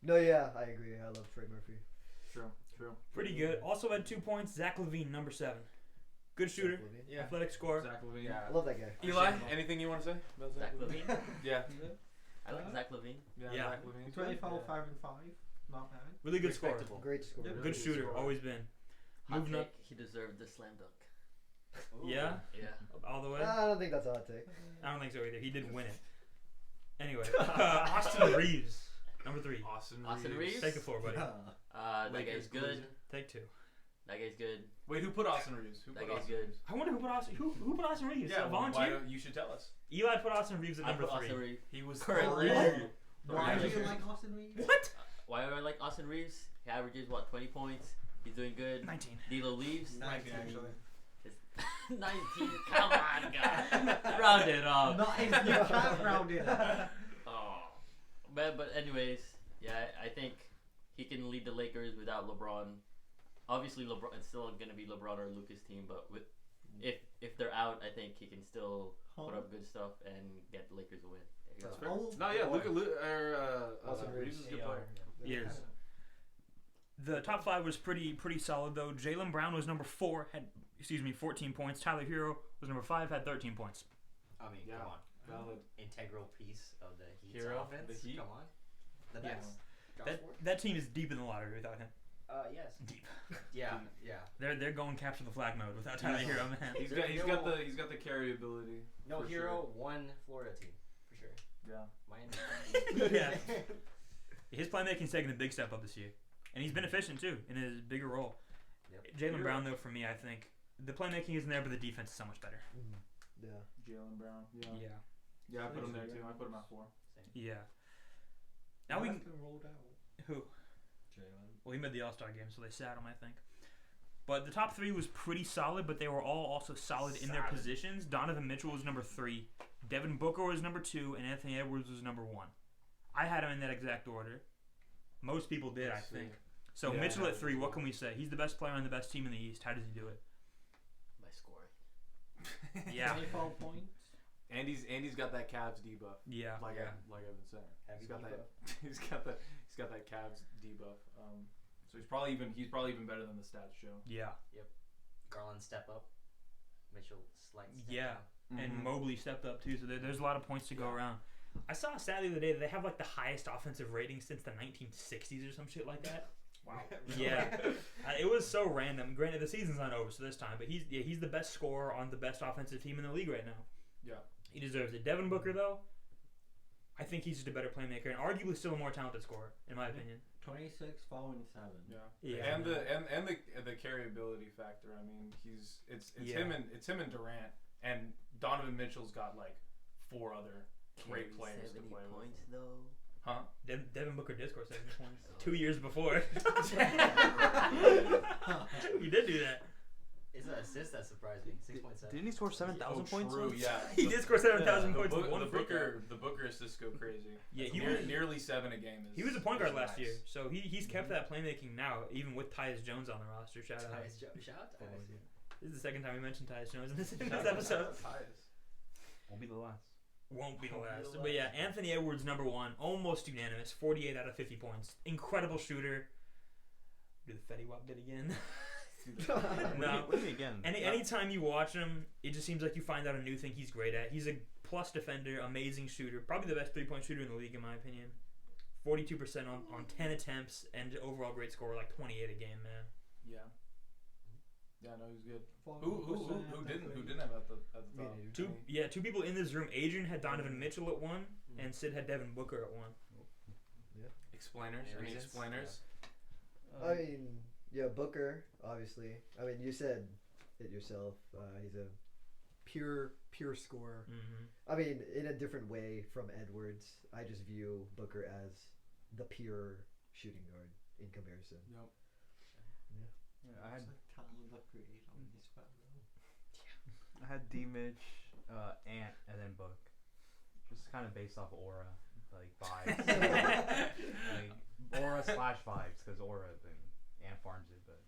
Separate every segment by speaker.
Speaker 1: No, yeah, I agree. I love Trey Murphy.
Speaker 2: True.
Speaker 3: Pretty good. Also had 2 points. Zach LaVine, number 7. Good shooter.
Speaker 4: Yeah.
Speaker 3: Athletic scorer.
Speaker 2: Zach LaVine.
Speaker 4: Yeah.
Speaker 1: I love that guy.
Speaker 2: Eli, anything you want to say about
Speaker 5: Zach Levine.
Speaker 2: Yeah.
Speaker 5: I like Zach Levine.
Speaker 3: Yeah.
Speaker 2: Zach LaVine.
Speaker 4: 24, 5 and 5. Not bad.
Speaker 3: Really good scorer.
Speaker 2: Respectable.
Speaker 1: Great scorer.
Speaker 4: Yeah.
Speaker 3: Good shooter. Always been.
Speaker 5: Hot
Speaker 3: Moving
Speaker 5: take,
Speaker 3: up.
Speaker 5: he deserved the slam dunk.
Speaker 3: Yeah?
Speaker 5: Yeah.
Speaker 3: All the way?
Speaker 1: I don't think that's a hot take.
Speaker 3: I don't think so either. He did win it. Anyway, Austin Reeves, number 3.
Speaker 5: Austin Reeves?
Speaker 3: Take the floor, buddy.
Speaker 5: That guy's good.
Speaker 3: Take 2.
Speaker 5: That guy's good.
Speaker 2: Wait, who put Austin Reeves?
Speaker 5: That guy's good.
Speaker 3: I wonder who put Austin. Who put Austin Reeves?
Speaker 2: Yeah,
Speaker 3: A volunteer.
Speaker 2: why don't you should tell us.
Speaker 3: Eli put Austin Reeves at
Speaker 5: I
Speaker 3: number
Speaker 5: put
Speaker 3: 3.
Speaker 5: Austin Reeves.
Speaker 2: He was
Speaker 5: Currently.
Speaker 4: Why do you
Speaker 5: Lakers.
Speaker 4: like Austin Reeves?
Speaker 3: What?
Speaker 5: Why do I like Austin Reeves? He averages 20 points. He's doing good.
Speaker 3: 19.
Speaker 5: D'Lo leaves.
Speaker 4: 19 actually.
Speaker 5: 19. Come on, guys. Round it up.
Speaker 4: You can't round it up.
Speaker 5: Oh. But anyways, yeah, I think he can lead the Lakers without LeBron. Obviously, LeBron. It's still gonna be LeBron or Lucas' team, but if they're out, I think he can still put up good stuff and get the Lakers a win. There you go.
Speaker 2: No, yeah,
Speaker 1: Austin
Speaker 2: Reeves is a good player.
Speaker 3: He is. The top 5 was pretty solid though. Jaylen Brown was number 4, had 14 points. Tyler Hero was number 5, had 13 points.
Speaker 6: I mean,
Speaker 2: Yeah.
Speaker 6: come on.
Speaker 2: Valid.
Speaker 6: Integral piece of the Heat's
Speaker 2: Hero,
Speaker 6: offense.
Speaker 2: the Heat.
Speaker 6: Come on. The
Speaker 3: Yes.
Speaker 6: next. Josh Ford?
Speaker 3: That team is deep in the lottery without him.
Speaker 6: Yes.
Speaker 3: Deep.
Speaker 6: Yeah.
Speaker 3: They're going capture the flag mode without Tyler Hero, man.
Speaker 2: He's got the carry ability.
Speaker 6: No
Speaker 2: for
Speaker 6: Hero, one Florida team for sure.
Speaker 2: Yeah.
Speaker 6: Miami.
Speaker 3: Yeah. His playmaking's taken a big step up this year, and he's been efficient too in his bigger role.
Speaker 6: Yep.
Speaker 3: Jaylen Brown though, for me, I think the playmaking isn't there, but the defense is so much better.
Speaker 1: Yeah.
Speaker 2: Jaylen Brown.
Speaker 3: Yeah.
Speaker 2: Yeah, I put him there too. I put him at 4.
Speaker 3: Yeah. Now we can,
Speaker 4: rolled out.
Speaker 3: who? Well, he made the All-Star game, so they sat him, I think. But the top 3 was pretty solid, but they were all also solid in their positions. Donovan Mitchell was number 3, Devin Booker was number 2, and Anthony Edwards was number 1. I had him in that exact order. Most people did, I think. So
Speaker 2: Yeah,
Speaker 3: Mitchell
Speaker 2: I
Speaker 3: at
Speaker 2: had
Speaker 3: 3,
Speaker 2: him as
Speaker 3: what
Speaker 2: well.
Speaker 3: can we say? He's the best player on the best team in the East. How does he do it?
Speaker 5: By scoring.
Speaker 3: Yeah.
Speaker 4: 24 points.
Speaker 2: Andy's got that Cavs debuff.
Speaker 3: Yeah.
Speaker 2: Like I've been saying.
Speaker 6: Heavy
Speaker 2: He's got
Speaker 6: debuff.
Speaker 2: that. He's got that Cavs debuff. So he's probably even better than the stats show.
Speaker 3: Yeah.
Speaker 6: Garland step up. Mitchell slight step
Speaker 3: Yeah.
Speaker 6: down.
Speaker 3: And Mobley stepped up too, so there's a lot of points to go around. I saw a stat the other day that they have like the highest offensive rating since the 1960s or some shit like that.
Speaker 2: Wow.
Speaker 3: Yeah, it was so random. Granted, the season's not over, so this time, but he's the best scorer on the best offensive team in the league right now.
Speaker 2: Yeah.
Speaker 3: He deserves it. Devin Booker, though, I think he's just a better playmaker and arguably still a more talented scorer, in my opinion.
Speaker 4: 26, 4 and 7.
Speaker 3: Yeah.
Speaker 2: And the carryability factor. I mean, it's him and Durant, and Donovan Mitchell's got like 4 other great players to
Speaker 5: 70
Speaker 2: play
Speaker 5: points
Speaker 2: with.
Speaker 5: though.
Speaker 2: Huh?
Speaker 3: Devin Booker did score 70 points 2 years before. He did do that.
Speaker 6: It's an assist that surprised me. 6.7.
Speaker 7: Didn't he score 7,000 points?
Speaker 2: True,
Speaker 7: once?
Speaker 2: yeah.
Speaker 3: He did score 7,000 points
Speaker 2: The,
Speaker 3: with one free throw.
Speaker 2: the Booker assists go crazy.
Speaker 3: Yeah,
Speaker 2: That's
Speaker 3: he was
Speaker 2: nearly 7 a game.
Speaker 3: he was a point guard
Speaker 2: is
Speaker 3: last
Speaker 2: nice.
Speaker 3: year, so he's kept that playmaking now, even with Tyus Jones on the roster. Shout out.
Speaker 6: Shout out to Tyus.
Speaker 3: This is the second time we mentioned Tyus Jones in this episode.
Speaker 7: Won't be the last.
Speaker 3: Won't be the last. But yeah, Anthony Edwards number 1, almost unanimous, 48 out of 50 points. Incredible shooter. Do the Fetty Wap bit again. No.
Speaker 7: What do you mean again?
Speaker 3: Anytime you watch him, it just seems like you find out a new thing he's great at. He's a plus defender, amazing shooter, probably the best 3-point shooter in the league in my opinion. 42% on 10 attempts, and overall great scorer, like 28 a game, man.
Speaker 2: Yeah. Yeah, no, he's good. Who didn't have at the top?
Speaker 3: Two people in this room. Adrian had Donovan Mitchell at 1, and Sid had Devin Booker at 1.
Speaker 2: Explainers? Any
Speaker 6: Reasons?
Speaker 2: explainers?
Speaker 1: I mean, yeah, Booker, obviously. I mean, you said it yourself. He's a pure scorer.
Speaker 3: Mm-hmm.
Speaker 1: I mean, in a different way from Edwards. I just view Booker as the pure shooting guard in comparison.
Speaker 2: Yep.
Speaker 7: Yeah, I had
Speaker 4: I
Speaker 7: had D Mitch, Ant, and then Book. Just kind of based off aura, like vibes. Like aura /vibes, because aura and Ant farms it, but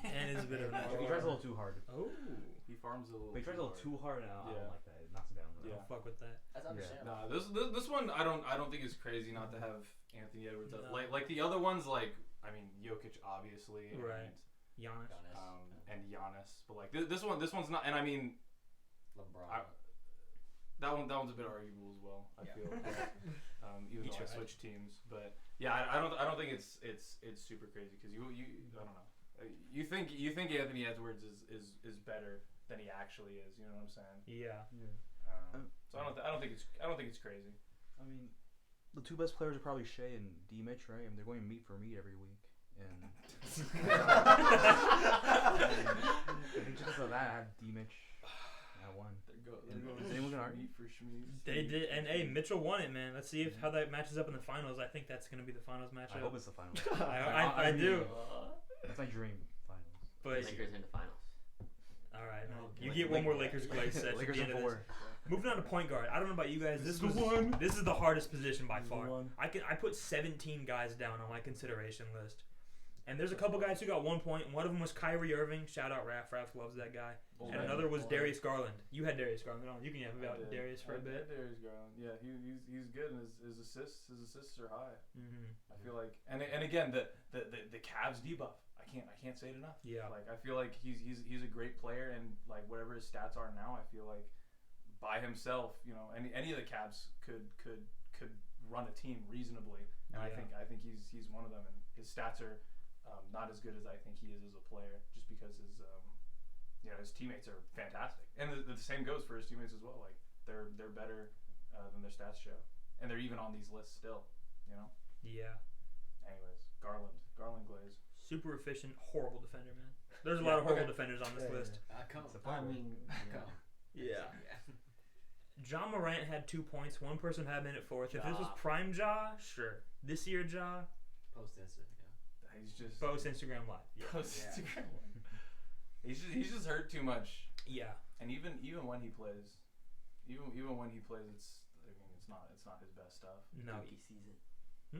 Speaker 3: And is a bit of an
Speaker 7: He tries a little too hard.
Speaker 3: Oh,
Speaker 2: He farms a little.
Speaker 7: But he tries a little too hard, and I
Speaker 2: Yeah.
Speaker 7: don't like that. It knocks him down.
Speaker 3: I
Speaker 2: Yeah.
Speaker 3: don't fuck with that.
Speaker 6: That's understandable.
Speaker 2: Nah, this one I don't think is crazy not to have Anthony Edwards up.
Speaker 3: No.
Speaker 2: Like the other ones, like I mean Jokic obviously,
Speaker 3: Right. Giannis.
Speaker 2: and Giannis, but like this one's not. And I mean
Speaker 6: LeBron.
Speaker 2: that one's a bit arguable as well. I
Speaker 6: Yeah.
Speaker 2: feel even
Speaker 3: He
Speaker 2: though I
Speaker 3: tried.
Speaker 2: switched teams, but yeah, I don't think it's super crazy because you I don't know. You think Anthony Edwards is better than he actually is. You know what I'm saying?
Speaker 3: Yeah.
Speaker 2: So I don't think it's crazy.
Speaker 7: I mean, the two best players are probably Shea and D. Mitch, right? I mean, they're going meet for meet every week, and I think just because of that, I have D. Mitch at one. Is anyone gonna argue?
Speaker 2: For Schmees.
Speaker 3: They did, and hey, Mitchell won it, man. Let's see how that matches up in the finals. I think that's gonna be the finals matchup.
Speaker 7: I hope it's the final.
Speaker 3: I do.
Speaker 7: That's my dream finals.
Speaker 3: But
Speaker 5: Lakers in the finals.
Speaker 3: all right,
Speaker 4: No,
Speaker 3: you get one more Lakers glaze set. at
Speaker 7: Lakers
Speaker 3: the
Speaker 7: in
Speaker 3: end of this.
Speaker 7: 4.
Speaker 3: Moving on to point guard. I don't know about you guys. This is the hardest position by far. I put 17 guys down on my consideration list. And there's a couple guys who got 1 point. One of them was Kyrie Irving. Shout out Raph. Raph loves that guy. And another was Darius Garland. You had Darius Garland on. You can have about Darius for a bit.
Speaker 2: Darius Garland. Yeah, he's good, and his assists are high.
Speaker 3: Mm-hmm.
Speaker 2: I feel like, and again the Cavs debuff. I can't say it enough.
Speaker 3: Yeah.
Speaker 2: Like I feel like he's a great player, and like whatever his stats are now, I feel like by himself, you know, any of the Cavs could run a team reasonably, and
Speaker 3: Yeah.
Speaker 2: I think he's one of them, and his stats are not as good as I think he is as a player, just because his teammates are fantastic, and the same goes for his teammates as well. Like they're better than their stats show, and they're even on these lists still, you know.
Speaker 3: Yeah.
Speaker 2: Anyways, Garland Glaze.
Speaker 3: Super efficient, horrible defender, man. There's a lot of horrible defenders on this list.
Speaker 4: I mean,
Speaker 3: Yeah. John Morant had 2 points. One person had him in at fourth. If this was
Speaker 6: Ja.
Speaker 3: prime Ja, sure. This year Ja,
Speaker 6: Post instant. Yeah.
Speaker 2: He's just
Speaker 3: post Instagram Live.
Speaker 2: Instagram. He's just hurt too much,
Speaker 3: Yeah.
Speaker 2: and even when he plays, even when he plays, it's not his best stuff.
Speaker 3: No.
Speaker 5: Dookie season.
Speaker 3: Hmm?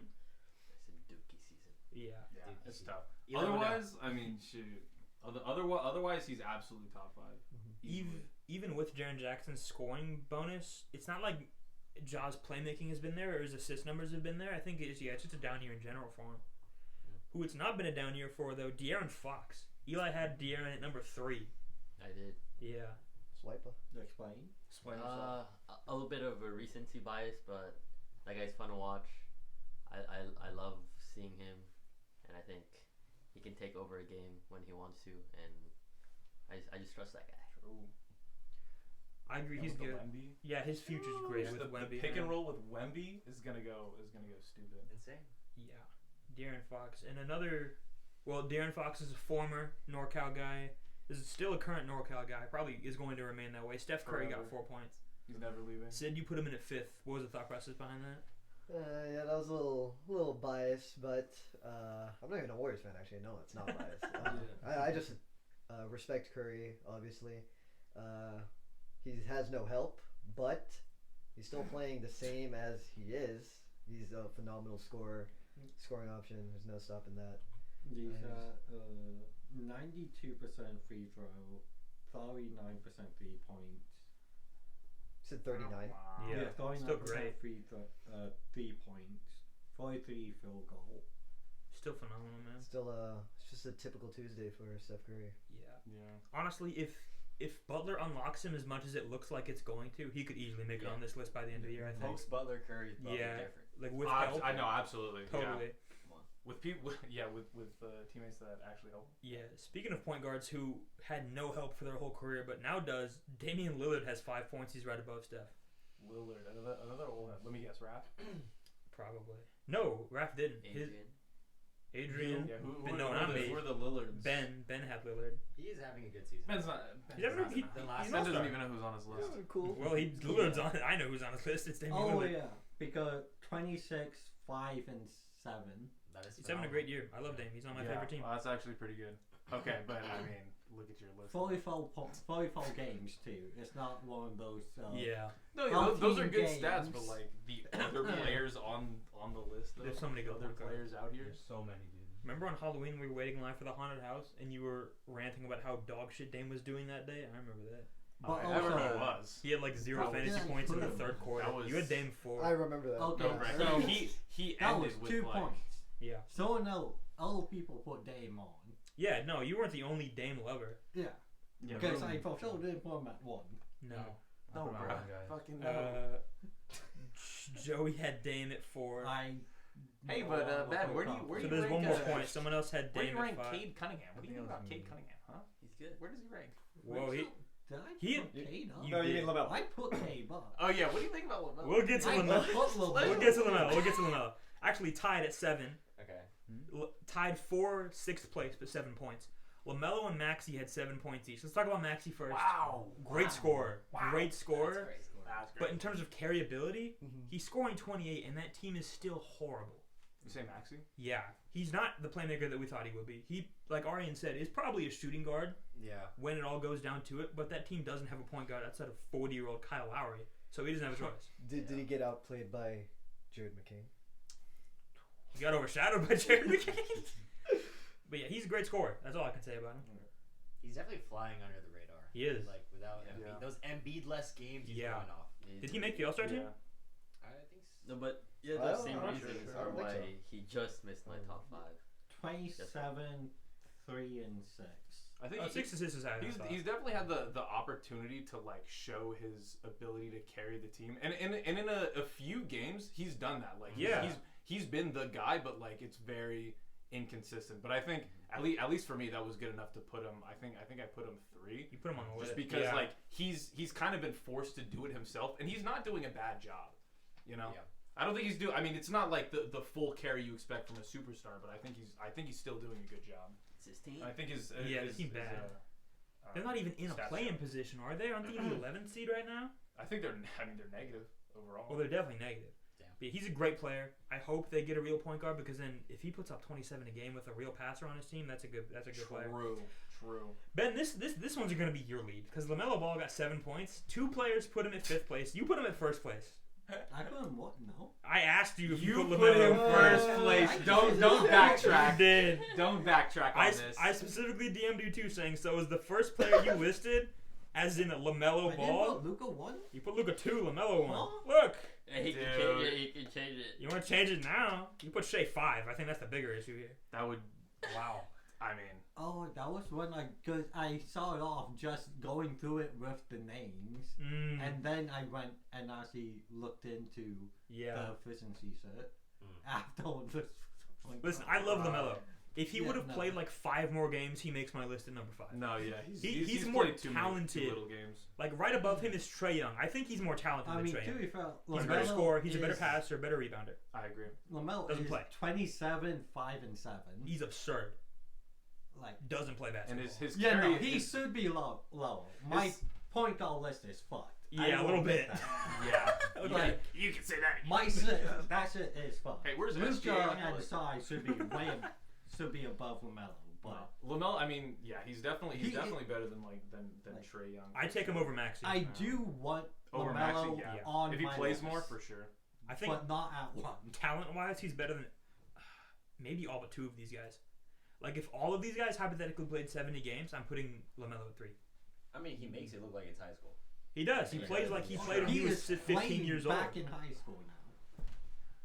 Speaker 5: I said Dookie season.
Speaker 3: Yeah.
Speaker 2: Yeah,
Speaker 6: Dude,
Speaker 2: it's
Speaker 6: he-
Speaker 2: tough.
Speaker 6: You never know.
Speaker 2: Otherwise, I mean, shoot. Otherwise, he's absolutely top 5.
Speaker 3: Even with Jaren Jackson's scoring bonus, it's not like Ja's playmaking has been there or his assist numbers have been there. I think it's just a down year in general for him.
Speaker 6: Yeah.
Speaker 3: Who it's not been a down year for, though, De'Aaron Fox. Eli had De'Aaron at number 3.
Speaker 5: I did.
Speaker 3: Yeah.
Speaker 1: Swiper.
Speaker 4: explain.
Speaker 2: Explain yourself.
Speaker 5: A little bit of a recency bias, but that guy's fun to watch. I love seeing him, and I think he can take over a game when he wants to, and I just trust that guy.
Speaker 2: True.
Speaker 3: I agree.
Speaker 2: And
Speaker 3: He's
Speaker 2: with the
Speaker 3: good.
Speaker 2: Wemby.
Speaker 3: Yeah, his future's great with
Speaker 2: the
Speaker 3: Wemby.
Speaker 2: pick and
Speaker 3: man.
Speaker 2: roll with Wemby is gonna go stupid.
Speaker 6: Insane.
Speaker 3: Yeah. De'Aaron Fox. And De'Aaron Fox is a former NorCal guy. Is still a current NorCal guy. Probably is going to remain that way. Steph Curry got
Speaker 2: Forever.
Speaker 3: 4 points.
Speaker 2: He's never leaving.
Speaker 3: Sid, you put him in at 5th. What was the thought process behind that?
Speaker 1: Yeah, that was a little biased, but I'm not even a Warriors fan. Actually, no, it's not biased. I just respect Curry. Obviously, he has no help, but he's still playing the same as he is. He's a phenomenal scorer, scoring option. There's no stopping that.
Speaker 4: These 92% free throw, 39% 3 points.
Speaker 1: You said 39.
Speaker 2: Wow.
Speaker 3: Yeah.
Speaker 4: 39%
Speaker 3: still great.
Speaker 4: 3 points, 43 field goal.
Speaker 3: Still phenomenal, man.
Speaker 1: Still, it's just a typical Tuesday for Steph Curry.
Speaker 3: Yeah.
Speaker 2: Yeah.
Speaker 3: Honestly, if Butler unlocks him as much as it looks like it's going to, he could easily make it on this list by the end of the year, I think.
Speaker 6: Post Butler Curry is probably
Speaker 3: Yeah.
Speaker 6: different.
Speaker 3: Like with help.
Speaker 2: I know, absolutely.
Speaker 3: Totally.
Speaker 2: Yeah. With people, yeah, with teammates that actually help.
Speaker 3: Yeah. Speaking of point guards who had no help for their whole career but now does, Damian Lillard has 5 points. He's right above Steph.
Speaker 2: Lillard, another old. Let me guess, Raph.
Speaker 3: Probably. No, Raph didn't. Adrian.
Speaker 2: Yeah, who
Speaker 3: No, not me.
Speaker 2: are the Lillards?
Speaker 3: Ben had Lillard.
Speaker 6: He is having a good season.
Speaker 2: Ben's not.
Speaker 3: He's never-
Speaker 2: Ben's
Speaker 3: he-
Speaker 2: not-
Speaker 6: the
Speaker 3: he's
Speaker 6: last
Speaker 3: an
Speaker 2: Ben
Speaker 3: all-star.
Speaker 2: doesn't even know who's on his list.
Speaker 1: Cool.
Speaker 3: Well, Lillard's on. I know who's on his list. It's Damian
Speaker 4: Oh
Speaker 3: Lillard.
Speaker 4: yeah, because 26, 5, and 7.
Speaker 6: That is
Speaker 3: He's having a great year. I love Dame. He's on my favorite team.
Speaker 2: Well, that's actually pretty good. Okay, but I mean, look at your list.
Speaker 4: 44 games too. It's not one of those.
Speaker 3: Yeah.
Speaker 2: No,
Speaker 4: Well,
Speaker 2: those are
Speaker 4: team
Speaker 2: good stats,
Speaker 4: games.
Speaker 2: but like the other players on the list, though,
Speaker 3: There's so many good
Speaker 2: other
Speaker 3: point guards.
Speaker 2: players out here.
Speaker 7: There's so many, dude.
Speaker 3: Remember on Halloween we were waiting in line for the haunted house and you were ranting about how dog shit Dame was doing that day? I remember that.
Speaker 2: I remember who it was.
Speaker 3: He had like 0
Speaker 2: That was-
Speaker 3: fantasy
Speaker 8: yeah,
Speaker 3: points in the
Speaker 8: that
Speaker 3: third quarter.
Speaker 2: was-
Speaker 3: You had Dame 4.
Speaker 1: I remember that.
Speaker 8: Okay,
Speaker 2: No, right.
Speaker 8: so
Speaker 2: He
Speaker 8: that was
Speaker 2: ended with
Speaker 8: 2
Speaker 2: like,
Speaker 8: points.
Speaker 3: Yeah.
Speaker 8: So no, other people put Dame on.
Speaker 3: Yeah, no, you weren't the only Dame lover.
Speaker 8: Yeah,
Speaker 2: Yeah,
Speaker 8: because
Speaker 2: bro.
Speaker 8: I for sure didn't put him at 1.
Speaker 3: No.
Speaker 7: I
Speaker 2: No,
Speaker 7: put him at
Speaker 2: bro.
Speaker 7: 1, guys.
Speaker 2: Fucking no.
Speaker 3: Joey had Dame at 4.
Speaker 2: Hey, but Ben, where do
Speaker 3: So
Speaker 2: you
Speaker 3: there's
Speaker 2: rank,
Speaker 3: one more
Speaker 2: uh,
Speaker 3: point. Someone else had
Speaker 2: Where do
Speaker 3: Dame
Speaker 2: you
Speaker 3: at
Speaker 2: rank
Speaker 3: 5.
Speaker 2: Cade Cunningham? What do you think
Speaker 7: I think
Speaker 2: about
Speaker 7: that was
Speaker 2: Cade
Speaker 7: me.
Speaker 2: Cunningham, huh?
Speaker 5: He's good.
Speaker 2: Where does he rank?
Speaker 3: Whoa, he.
Speaker 8: Did I
Speaker 3: he-
Speaker 8: put Cade up?
Speaker 3: you
Speaker 4: No, you
Speaker 3: did.
Speaker 4: mean LaMelo.
Speaker 8: I put Cade up.
Speaker 2: Oh yeah, what do you think about LaMelo?
Speaker 3: We'll get to
Speaker 8: I
Speaker 3: LaMelo.
Speaker 8: put LaMelo.
Speaker 3: We'll get to LaMelo. We'll get to LaMelo. Actually tied at 7.
Speaker 6: Okay.
Speaker 3: Tied for 6th place, but 7 points. LaMelo and Maxey had 7 points each. Let's talk about Maxey first.
Speaker 2: Wow.
Speaker 3: Great scorer.
Speaker 2: Wow.
Speaker 3: Great
Speaker 6: That's
Speaker 3: scorer.
Speaker 6: great score.
Speaker 2: That's great.
Speaker 3: But in terms of carryability,
Speaker 1: Mhm.
Speaker 3: he's scoring 28, and that team is still horrible.
Speaker 2: You say Maxey?
Speaker 3: Yeah, he's not the playmaker that we thought he would be. He, like Arian said, is probably a shooting guard
Speaker 7: Yeah.
Speaker 3: when it all goes down to it, but that team doesn't have a point guard outside of 40-year-old Kyle Lowry, so he doesn't have a choice.
Speaker 1: Did he get outplayed by Jared McCain?
Speaker 3: He got overshadowed by Jared McCain. But yeah, he's a great scorer. That's all I can say about him.
Speaker 6: He's definitely flying under the radar.
Speaker 3: He is.
Speaker 6: Like without
Speaker 2: Yeah.
Speaker 6: Embiid, those Embiid-less games, he's
Speaker 3: Yeah.
Speaker 6: going off.
Speaker 3: Did he make the All-Star team?
Speaker 6: I think so.
Speaker 5: No, but yeah,
Speaker 1: I
Speaker 5: the
Speaker 1: don't-
Speaker 5: same
Speaker 1: I'm not
Speaker 5: reasons
Speaker 1: sure. I
Speaker 5: are
Speaker 1: don't think
Speaker 5: why
Speaker 1: so.
Speaker 5: he just missed my top 5.
Speaker 8: 27, 3, and 6.
Speaker 2: I think
Speaker 3: 6 assists is higher than
Speaker 2: he's,
Speaker 3: I thought.
Speaker 2: he's definitely had the opportunity to like show his ability to carry the team, and in a few games he's done that. Like
Speaker 3: Yeah.
Speaker 2: he's been the guy, but like it's very inconsistent. But I think at least for me that was good enough to put him. I think I put him 3.
Speaker 3: You put him on the list.
Speaker 2: Just because
Speaker 3: Yeah.
Speaker 2: like he's kind of been forced to do it himself, and he's not doing a bad job. You know,
Speaker 6: Yeah.
Speaker 2: I don't think he's doing. I mean, it's not like the full carry you expect from a superstar, but I think he's still doing a good job.
Speaker 5: It's his team.
Speaker 2: I think his
Speaker 3: Yeah,
Speaker 2: his,
Speaker 3: the team
Speaker 2: his,
Speaker 3: bad. They're not even in a
Speaker 2: stats
Speaker 3: play-in
Speaker 2: show.
Speaker 3: position, are they? Aren't they in the 11th seed right now?
Speaker 2: I think they're negative overall.
Speaker 3: Well, they're definitely negative.
Speaker 6: Damn.
Speaker 3: But he's a great player. I hope they get a real point guard because then if he puts up 27 a game with a real passer on his team, that's a good player.
Speaker 2: True.
Speaker 3: Ben, this one's going to be your lead because LaMelo Ball got 7 points. 2 players put him at 5th place. You put him at 1st place.
Speaker 8: I put him what? No.
Speaker 3: I asked you if you,
Speaker 2: You
Speaker 3: put
Speaker 2: put
Speaker 3: LaMelo
Speaker 2: him
Speaker 3: first.
Speaker 2: first place.
Speaker 8: I
Speaker 2: Don't
Speaker 8: did.
Speaker 2: backtrack.
Speaker 3: You did.
Speaker 2: Don't backtrack on
Speaker 3: I
Speaker 2: this.
Speaker 3: specifically DM'd you too, saying so. Is the first player you listed, as in LaMelo
Speaker 8: I didn't
Speaker 3: Ball?
Speaker 8: put Luka 1?
Speaker 3: You put Luka 2, LaMelo 1.
Speaker 8: Huh?
Speaker 3: Look,
Speaker 5: Yeah, he can
Speaker 2: Dude.
Speaker 5: change it. He can change it.
Speaker 3: you want to change it now? You put Shea 5. I think that's the bigger issue here.
Speaker 2: That would. Wow. I mean,
Speaker 8: Oh, that was when cause I saw it off just going through it with the names.
Speaker 3: Mm,
Speaker 8: And then I went and actually looked into
Speaker 3: yeah.
Speaker 8: the efficiency set after this.
Speaker 3: Listen, I love LaMelo. If he
Speaker 8: Yeah,
Speaker 3: would have
Speaker 8: no.
Speaker 3: played like 5 more games, he makes my list at number 5.
Speaker 2: no, yeah,
Speaker 3: He's more
Speaker 2: played too
Speaker 3: talented.
Speaker 2: little games.
Speaker 3: Like right above him is Trae Young. I think he's more talented
Speaker 8: I
Speaker 3: than
Speaker 8: mean,
Speaker 3: Trae
Speaker 8: to
Speaker 3: Young.
Speaker 8: be fair,
Speaker 3: He's a better
Speaker 8: LaMelo
Speaker 3: scorer. He's a better
Speaker 8: is-
Speaker 3: passer, better rebounder.
Speaker 2: I agree.
Speaker 8: LaMelo
Speaker 3: Doesn't
Speaker 8: is
Speaker 3: play.
Speaker 8: 27, 5, and 7.
Speaker 3: He's absurd.
Speaker 8: Like,
Speaker 3: Doesn't play
Speaker 2: And
Speaker 3: basketball.
Speaker 2: his
Speaker 8: yeah,
Speaker 2: carry,
Speaker 8: no, he
Speaker 2: his-
Speaker 8: should be lower. My
Speaker 2: his-
Speaker 8: point guard list is fucked. I
Speaker 3: Yeah, a
Speaker 8: will
Speaker 3: little
Speaker 8: admit
Speaker 3: bit.
Speaker 8: that.
Speaker 2: yeah.
Speaker 8: Like,
Speaker 2: You can say that.
Speaker 8: my shit, that shit is fucked.
Speaker 2: Hey, where's SGA
Speaker 8: Luka
Speaker 2: on your
Speaker 8: and
Speaker 2: list?
Speaker 8: Sai should be should be above LaMelo, but
Speaker 2: LaMelo, I mean, yeah, he's definitely
Speaker 8: He-
Speaker 2: better than than
Speaker 8: Like,
Speaker 2: Trae Young.
Speaker 3: I take him over Maxey.
Speaker 8: I do want
Speaker 2: Over
Speaker 8: LaMelo
Speaker 2: Maxey, yeah.
Speaker 8: on
Speaker 2: If he
Speaker 8: my
Speaker 2: plays
Speaker 8: list,
Speaker 2: more, for sure.
Speaker 3: I think
Speaker 8: but not at 1.
Speaker 3: talent-wise, he's better than maybe all but 2 of these guys. Like if all of these guys hypothetically played 70 games, I'm putting LaMelo at 3.
Speaker 6: I mean, he makes it look like it's high school.
Speaker 3: He does. He
Speaker 6: Yeah.
Speaker 3: plays like he
Speaker 6: Oh,
Speaker 3: played when he was
Speaker 8: is
Speaker 3: 15
Speaker 8: playing
Speaker 3: years old.
Speaker 8: back in high school now.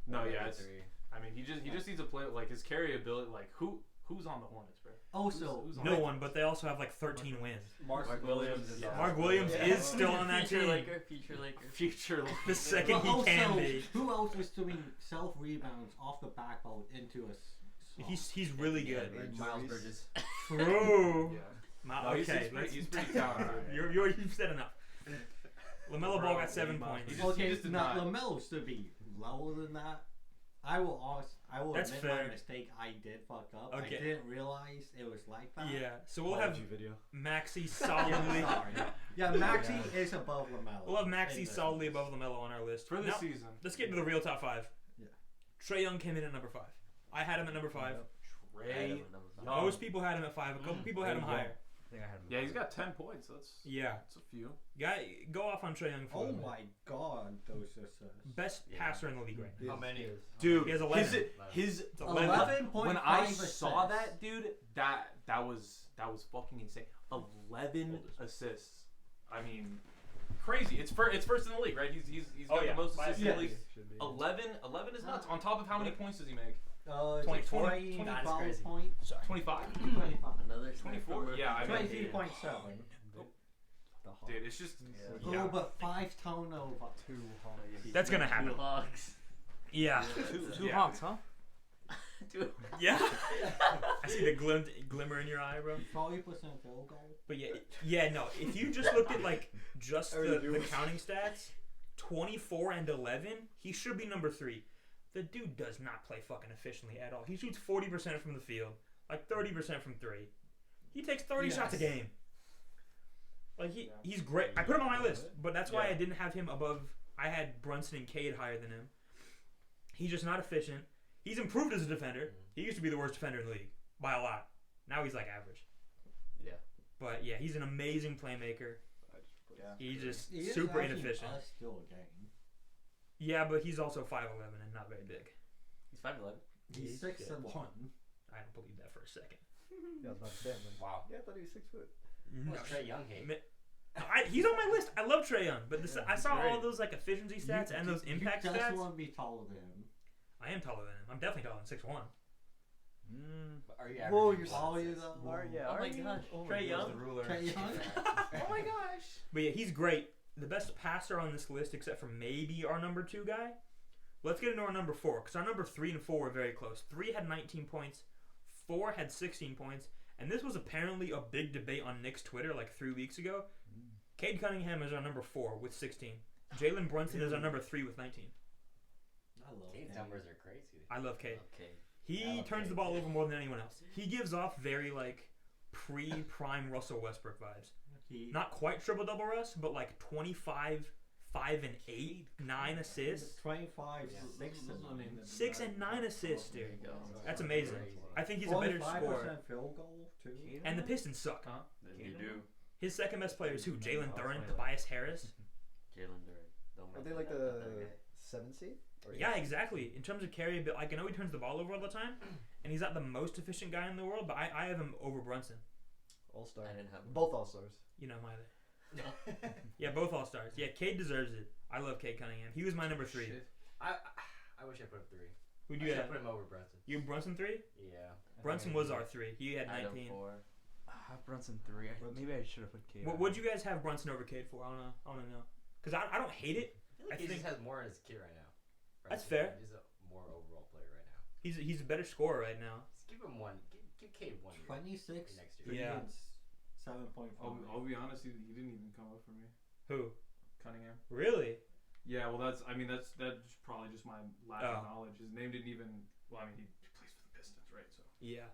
Speaker 2: No,
Speaker 6: Maybe
Speaker 2: yeah, it's,
Speaker 6: 3.
Speaker 2: I mean, he just needs to play like his carry ability. Like who's on the Hornets, bro?
Speaker 8: Also,
Speaker 2: Who's on
Speaker 3: No
Speaker 2: the
Speaker 3: one, but they also have like 13 wins.
Speaker 6: Mark Williams is
Speaker 2: Yeah.
Speaker 6: on
Speaker 3: Mark
Speaker 6: the
Speaker 3: Williams
Speaker 6: list.
Speaker 3: is still on that
Speaker 5: Future
Speaker 3: team.
Speaker 5: Laker. Future Laker.
Speaker 2: future?
Speaker 3: The second
Speaker 8: but
Speaker 3: he
Speaker 8: also,
Speaker 3: can be.
Speaker 8: who else was doing self rebounds off the backbone into a
Speaker 3: He's really good.
Speaker 1: Yeah,
Speaker 6: Miles
Speaker 1: Injuries.
Speaker 6: Bridges.
Speaker 3: True.
Speaker 2: Yeah. No, he's
Speaker 3: Okay,
Speaker 2: pretty talented.
Speaker 3: you've said enough. LaMelo Ball got 7
Speaker 2: Miles
Speaker 3: points.
Speaker 2: Bridges. He
Speaker 8: Okay,
Speaker 2: just did
Speaker 8: now
Speaker 2: not-
Speaker 8: LaMelo should be lower than that. I will
Speaker 3: That's
Speaker 8: admit
Speaker 3: fair.
Speaker 8: my mistake. I did fuck up.
Speaker 3: Okay.
Speaker 8: I didn't realize it was like that.
Speaker 3: Yeah, so we'll have
Speaker 1: video.
Speaker 3: Maxey
Speaker 8: Yeah,
Speaker 3: solidly.
Speaker 8: sorry. Yeah, Maxey is above LaMelo.
Speaker 3: We'll have Maxey
Speaker 8: in this
Speaker 3: solidly
Speaker 8: list.
Speaker 3: above LaMelo on our list.
Speaker 2: For the
Speaker 3: Now,
Speaker 2: season.
Speaker 3: let's get into the real top 5.
Speaker 8: Yeah.
Speaker 3: Trae Young came in at number 5. I had him at number 5.
Speaker 2: Trae.
Speaker 3: Most people had him at 5. A couple people had him higher.
Speaker 7: think I had him.
Speaker 2: Yeah, he's got 10 points. That's a few.
Speaker 3: Go off on Trae Young for a
Speaker 8: Oh
Speaker 3: little bit.
Speaker 8: my god, those assists.
Speaker 3: Best passer in the league right now.
Speaker 1: How
Speaker 5: many?
Speaker 2: Dude,
Speaker 3: He has 11.
Speaker 2: his
Speaker 8: 11.5
Speaker 2: when I
Speaker 8: assists.
Speaker 2: saw that, dude, that was fucking insane. 11 assists. I mean, crazy. It's first in the league, right? He's got the most assists in the league. 11 is nuts. On top of how many points does he make?
Speaker 8: 20,
Speaker 6: 20,
Speaker 8: 12
Speaker 6: crazy.
Speaker 8: points.
Speaker 2: 25?
Speaker 8: 25.
Speaker 5: Another
Speaker 2: 24? Yeah, I mean,
Speaker 8: 23.7.
Speaker 2: dude, it's just
Speaker 8: Oh, but 5 turnovers.
Speaker 3: That's gonna happen.
Speaker 5: Two Hawks.
Speaker 3: Yeah.
Speaker 7: Two
Speaker 2: Yeah.
Speaker 7: Hawks, huh?
Speaker 3: Yeah. I see the glimmer in your eye, bro.
Speaker 8: 40% field goal.
Speaker 3: But no. If you just looked at like just the counting stats, 24 and 11, he should be number 3. The dude does not play fucking efficiently at all. He shoots 40% from the field, like 30% from 3. He takes 30 shots a game. Like he's great. I put him on my list, but that's why I didn't have him above. I had Brunson and Cade higher than him. He's just not efficient. He's improved as a defender. He used to be the worst defender in the league by a lot. Now he's like average.
Speaker 5: Yeah.
Speaker 3: But yeah, he's an amazing playmaker. He's just
Speaker 8: He is
Speaker 3: super
Speaker 8: actually
Speaker 3: inefficient.
Speaker 8: still a game.
Speaker 3: Yeah, but he's also 5'11" and not very big.
Speaker 5: He's 5'11".
Speaker 8: He's 6'1".
Speaker 3: I don't believe that for a second.
Speaker 1: Yeah, I was about to say, man.
Speaker 6: Wow.
Speaker 1: Yeah, I thought he was 6 foot.
Speaker 6: What's Trae Young hate?
Speaker 3: He's on my list. I love Trae Young, but I saw
Speaker 2: great.
Speaker 3: all those like efficiency stats and those impact
Speaker 8: You just
Speaker 3: stats.
Speaker 8: want to be taller than him.
Speaker 3: I am taller than him. I'm definitely taller than 6'1".
Speaker 6: But are you
Speaker 1: Whoa,
Speaker 6: averaging
Speaker 1: you're
Speaker 6: one
Speaker 8: taller
Speaker 6: assist?
Speaker 8: though.
Speaker 5: Oh my gosh. Trae Young?
Speaker 8: Trae Young?
Speaker 2: oh my gosh.
Speaker 3: But yeah, he's great. The best passer on this list, except for maybe our number 2 guy. Let's get into our number 4, because our number 3 and 4 were very close. 3 had 19 points, 4 had 16 points, and this was apparently a big debate on Nick's Twitter like 3 weeks ago. Cade Cunningham is our number 4 with 16. Jalen Brunson is our number 3 with 19.
Speaker 8: I love
Speaker 6: Cade's
Speaker 8: him.
Speaker 6: numbers are crazy.
Speaker 3: I love Cade.
Speaker 5: Okay.
Speaker 3: He
Speaker 6: I love
Speaker 3: turns
Speaker 6: Cade,
Speaker 3: the ball
Speaker 6: too.
Speaker 3: over more than anyone else. He gives off very like pre-prime Russell Westbrook vibes. Not quite triple-double Russ, but like 25, 5 and 8, 9 assists.
Speaker 8: 25,
Speaker 6: Yeah.
Speaker 8: 6 and 9.
Speaker 3: 6 and 9 assists, dude.
Speaker 5: There you go.
Speaker 3: That's amazing.
Speaker 6: Crazy.
Speaker 3: I think he's a better
Speaker 8: 45%
Speaker 3: scorer.
Speaker 8: field goal too.
Speaker 3: And the Pistons suck.
Speaker 5: You do.
Speaker 3: His second best player is who? Jalen Thurin, Tobias Harris.
Speaker 5: Jalen Duran. Don't
Speaker 1: Are
Speaker 5: make
Speaker 1: they
Speaker 5: me
Speaker 1: like
Speaker 5: that
Speaker 1: the
Speaker 5: other guy.
Speaker 1: 7th seed? Or
Speaker 3: Yeah, exactly. In terms of carry, but like I know he turns the ball over all the time, and he's not the most efficient guy in the world, but I have him over Brunson.
Speaker 1: All-star.
Speaker 5: I didn't have him.
Speaker 1: Both all-stars.
Speaker 3: You know my. Yeah, both all stars. Yeah, Cade deserves it. I love Cade Cunningham. He was my number 3.
Speaker 6: I wish I put him 3.
Speaker 3: Who'd
Speaker 6: I
Speaker 3: you
Speaker 6: should
Speaker 3: have?
Speaker 6: put him over Brunson.
Speaker 3: You have Brunson 3?
Speaker 6: Yeah.
Speaker 3: Brunson was our 3. He had
Speaker 5: I had him
Speaker 3: 19.
Speaker 5: 4.
Speaker 7: Brunson 3. Maybe I should have put Cade.
Speaker 3: What'd you guys have Brunson over Cade for? I want to know. Because I don't hate it.
Speaker 6: I
Speaker 3: I
Speaker 6: think he
Speaker 3: think-
Speaker 6: just has more in his kit right now.
Speaker 3: That's fair.
Speaker 6: He's a more overall player right now.
Speaker 3: He's a better scorer right now.
Speaker 6: Just give him one. Give Cade 1 year.
Speaker 8: 26.
Speaker 6: Next year.
Speaker 3: Yeah.
Speaker 8: It's 7.5.
Speaker 2: I'll be honest, he didn't even come up for me.
Speaker 3: Who?
Speaker 2: Cunningham.
Speaker 3: Really?
Speaker 2: Yeah, well, that's probably just my lack
Speaker 3: Oh.
Speaker 2: of knowledge. His name didn't even. Well, I mean, he plays for the Pistons, right? So
Speaker 3: Yeah.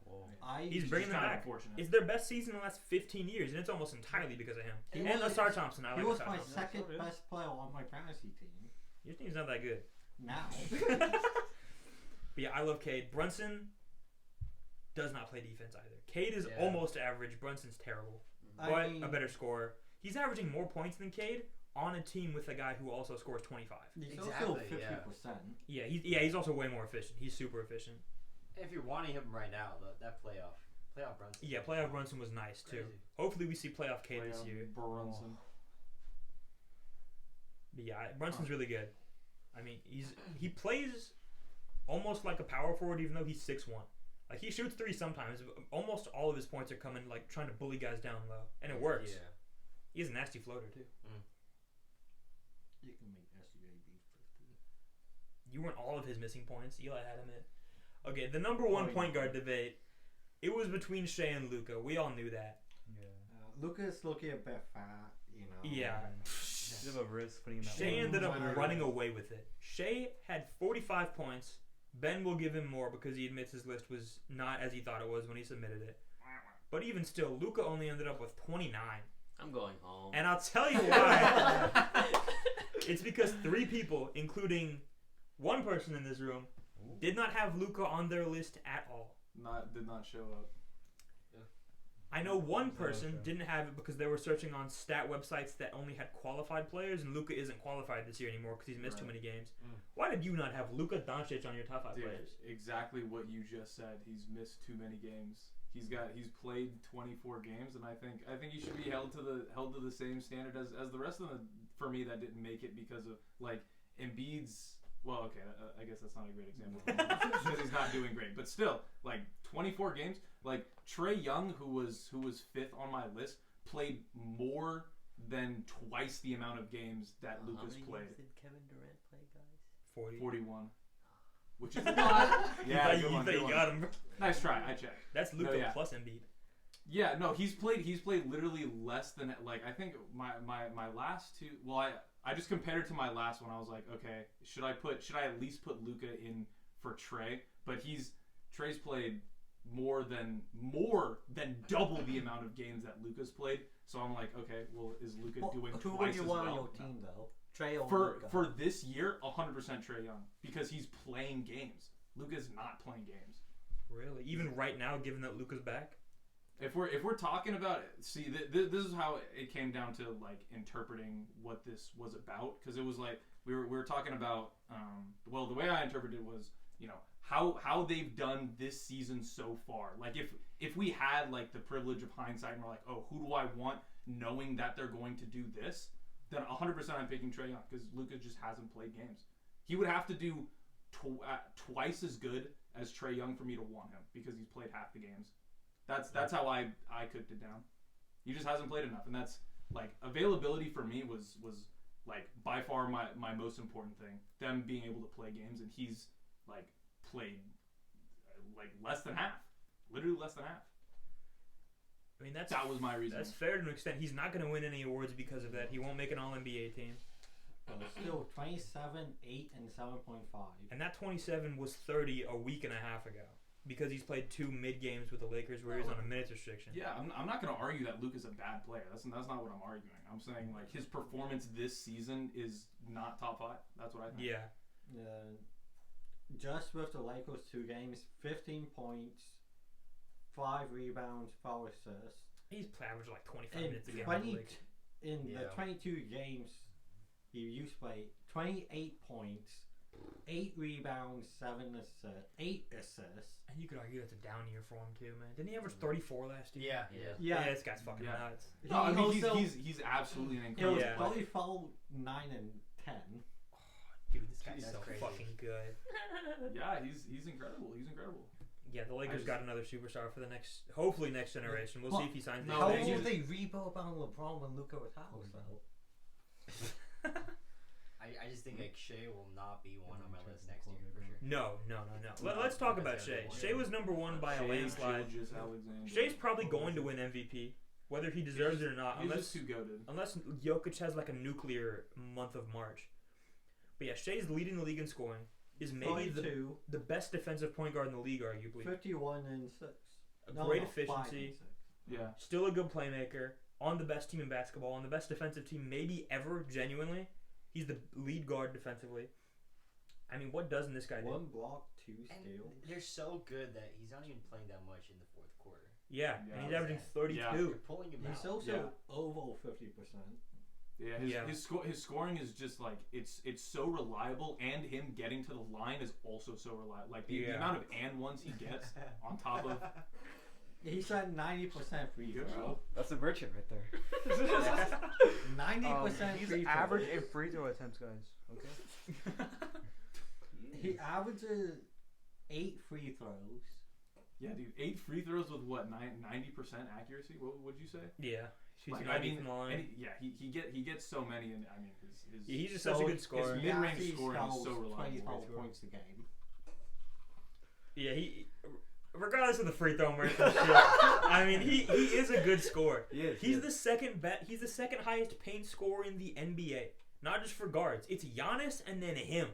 Speaker 8: He's
Speaker 3: He's bringing them
Speaker 2: kind of
Speaker 3: back.
Speaker 2: unfortunate.
Speaker 3: It's their best season in the last 15 years, and it's almost entirely because of him.
Speaker 8: He
Speaker 3: And
Speaker 8: was-
Speaker 3: Lasar Thompson. I
Speaker 8: He
Speaker 3: like
Speaker 8: was
Speaker 3: Lasar
Speaker 8: my
Speaker 3: Thompson.
Speaker 8: second best player on my fantasy team.
Speaker 3: Your team's not that good.
Speaker 8: Now.
Speaker 3: But yeah, I love Cade. Brunson does not play defense either. Cade is
Speaker 6: Yeah.
Speaker 3: almost average. Brunson's terrible.
Speaker 8: I
Speaker 3: But
Speaker 8: mean,
Speaker 3: a better scorer. He's averaging more points than Cade on a team with a guy who also scores 25.
Speaker 8: he's
Speaker 6: Exactly,
Speaker 8: also
Speaker 6: yeah.
Speaker 8: 50%.
Speaker 3: Yeah, he's also way more efficient. He's super efficient.
Speaker 6: If you're wanting him right now, that playoff Brunson.
Speaker 3: Yeah, playoff Brunson was nice too.
Speaker 6: Crazy.
Speaker 3: Hopefully we see playoff Cade this
Speaker 2: Play on
Speaker 3: year.
Speaker 2: Brunson.
Speaker 3: But yeah, Brunson's really good. I mean, he plays almost like a power forward, even though he's 6'1". Like he shoots 3 sometimes. But almost all of his points are coming like trying to bully guys down low, and it works.
Speaker 6: Yeah.
Speaker 3: He has a nasty floater too.
Speaker 8: You can make SGA be 50.
Speaker 3: You weren't all of his missing points. Eli had him at. Okay, the number 1 point guard debate. It was between Shea and Luka. We all knew that.
Speaker 7: Yeah.
Speaker 8: Lucas looking a bit fat, you know.
Speaker 3: Yeah.
Speaker 7: Bit of a risk putting him at
Speaker 3: Shea
Speaker 7: one.
Speaker 3: ended up
Speaker 8: Whatever.
Speaker 3: running away with it. Shea had 45 points. Ben will give him more because he admits his list was not as he thought it was when he submitted it. But even still, Luka only ended up with 29.
Speaker 5: I'm going home.
Speaker 3: And I'll tell you why. It's because 3 people, including one person in this room, did not have Luka on their list at all.
Speaker 2: Did not show up.
Speaker 3: I know one
Speaker 7: Oh,
Speaker 3: person
Speaker 7: okay.
Speaker 3: didn't have it because they were searching on stat websites that only had qualified players, and Luka isn't qualified this year anymore because he's missed too
Speaker 2: Right.
Speaker 3: many games.
Speaker 6: Mm.
Speaker 3: Why did you not have Luka Doncic on your top 5
Speaker 2: Dude,
Speaker 3: players?
Speaker 2: exactly what you just said. He's missed too many games. He's played 24 games, and I think he should be held to the same standard as the rest of them. For me, that didn't make it because of like Embiid's. Well, okay, I guess that's not a great example because he's not doing great. But still, like 24 games. Like Trae Young, who was 5th on my list, played more than twice the amount of games that
Speaker 5: How
Speaker 2: Luka's
Speaker 5: many
Speaker 2: played.
Speaker 5: games did Kevin Durant play, guys?
Speaker 3: 40.
Speaker 2: 41, which is a lot. Yeah,
Speaker 3: you
Speaker 2: good one,
Speaker 3: thought
Speaker 2: good
Speaker 3: you
Speaker 2: one.
Speaker 3: got him.
Speaker 2: Nice try. I checked.
Speaker 3: That's Luka
Speaker 2: No, yeah.
Speaker 3: plus Embiid.
Speaker 2: Yeah, no, he's played literally less than like I think my last two. Well, I just compared it to my last one. I was like, okay, should I at least put Luka in for Trae? But Trae's played more than double the amount of games that Luka's played. So I'm like, okay, well, is Luka doing
Speaker 8: Who
Speaker 2: twice
Speaker 8: would you
Speaker 2: as
Speaker 8: want
Speaker 2: well?
Speaker 8: on your team though? Trey or
Speaker 2: For
Speaker 8: Luka?
Speaker 2: for this year, 100% Trae Young because he's playing games. Luka's not playing games.
Speaker 3: Really? Even right now, given that Luka's back?
Speaker 2: If we're talking about see this is how it came down to like interpreting what this was about because it was like we were talking about well the way I interpreted it was how they've done this season so far, like if we had like the privilege of hindsight and we're like, oh, who do I want knowing that they're going to do this, then 100% I'm picking Trae Young because Luka just hasn't played games. He would have to do twice as good as Trae Young for me to want him because he's played half the games. That's how I cooked it down. He just hasn't played enough, and that's like availability for me was like by far my most important thing. Them being able to play games, and he's like played like less than half, literally less than half.
Speaker 3: I mean, that
Speaker 2: was my reason.
Speaker 3: That's fair to an extent. He's not going to win any awards because of that. He won't make an All-NBA team.
Speaker 8: Still 27, 8, and 7.5.
Speaker 3: And that 27 was 30 a week and a half ago because he's played 2 mid games with the Lakers where he's on a minutes restriction.
Speaker 2: Yeah, I'm not going to argue that Luka's a bad player. That's not what I'm arguing. I'm saying like his performance this season is not top 5. That's what I think.
Speaker 3: Yeah.
Speaker 8: Just with the Lakers 2 games, 15 points, 5 rebounds, 4 assists.
Speaker 3: He's averaged like 25
Speaker 8: In
Speaker 3: minutes a game.
Speaker 8: 20 in
Speaker 7: Yeah.
Speaker 8: the 22 games he used to play, 28 points, 8 rebounds, 8 assists.
Speaker 3: And you could argue that's a down year for him too, man. Didn't he average 34 last year?
Speaker 6: Yeah.
Speaker 3: Yeah, this guy's fucking
Speaker 2: Yeah.
Speaker 3: nuts.
Speaker 2: No, I mean
Speaker 8: also,
Speaker 2: he's absolutely an
Speaker 8: it was
Speaker 2: incredible
Speaker 3: Yeah.
Speaker 2: player.
Speaker 8: 34, 9, and 10.
Speaker 3: Dude, this guy's
Speaker 6: That's
Speaker 3: so
Speaker 6: crazy.
Speaker 3: fucking good.
Speaker 2: Yeah, he's incredible. He's incredible.
Speaker 3: Yeah, the Lakers
Speaker 2: just-
Speaker 3: got another superstar for the hopefully next generation. We'll
Speaker 8: Well,
Speaker 3: see if he signs.
Speaker 2: no,
Speaker 8: How
Speaker 3: next
Speaker 8: will
Speaker 3: year.
Speaker 8: they rebuild on LeBron when Luka retires though?
Speaker 6: I just think like Shea will not be one on my list next year for sure.
Speaker 3: No. Let's talk about Shea. Shea was number 1 by a
Speaker 2: Shea
Speaker 3: landslide.
Speaker 2: Gilgeous-Alexander.
Speaker 3: Shea's probably going to win MVP, whether he deserves it or not,
Speaker 2: He's just too goated.
Speaker 3: unless Jokic has like a nuclear month of March. But yeah, Shea's leading the league in scoring. Is maybe
Speaker 8: 42,
Speaker 3: the best defensive point guard in the league, arguably.
Speaker 8: 51, and 6.
Speaker 3: A
Speaker 8: No,
Speaker 3: great
Speaker 8: no, 5 and
Speaker 3: efficiency.
Speaker 8: 6.
Speaker 2: Yeah.
Speaker 3: Still a good playmaker. On the best team in basketball. On the best defensive team maybe ever, genuinely. He's the lead guard defensively. I mean, what doesn't this guy do?
Speaker 8: 1 block, 2
Speaker 6: And
Speaker 8: steals.
Speaker 6: they're so good that he's not even playing that much in the fourth quarter.
Speaker 3: Yeah,
Speaker 2: Yeah.
Speaker 3: and he's averaging 32.
Speaker 2: Yeah.
Speaker 6: You're pulling him
Speaker 8: He's
Speaker 6: out.
Speaker 8: also over 50%.
Speaker 2: Yeah, his scoring is just like it's so reliable, and him getting to the line is also so reliable. Like the amount of and ones he gets on top of.
Speaker 8: He's at 90% free
Speaker 2: Good
Speaker 8: throw.
Speaker 2: job.
Speaker 7: That's a virtue right there.
Speaker 8: 90%
Speaker 7: he's
Speaker 8: free throw.
Speaker 7: average in free throw attempts, guys. Okay.
Speaker 8: He averages 8 free throws.
Speaker 2: Yeah, dude, 8 free throws with what 90% accuracy? What would you say?
Speaker 3: Yeah. Shoots
Speaker 2: Like,
Speaker 3: 90 from the line.
Speaker 2: and he gets so many, and I mean his
Speaker 3: Yeah, he's just such a good scorer.
Speaker 2: his mid-range
Speaker 8: he
Speaker 2: scoring is so
Speaker 8: scores
Speaker 2: reliable.
Speaker 8: 25 points a game.
Speaker 3: Yeah, he. Regardless of the free throw rate and shit, I mean, he is a good scorer. He's the second He's the second highest paint scorer in the NBA. Not just for guards. It's Giannis and then him.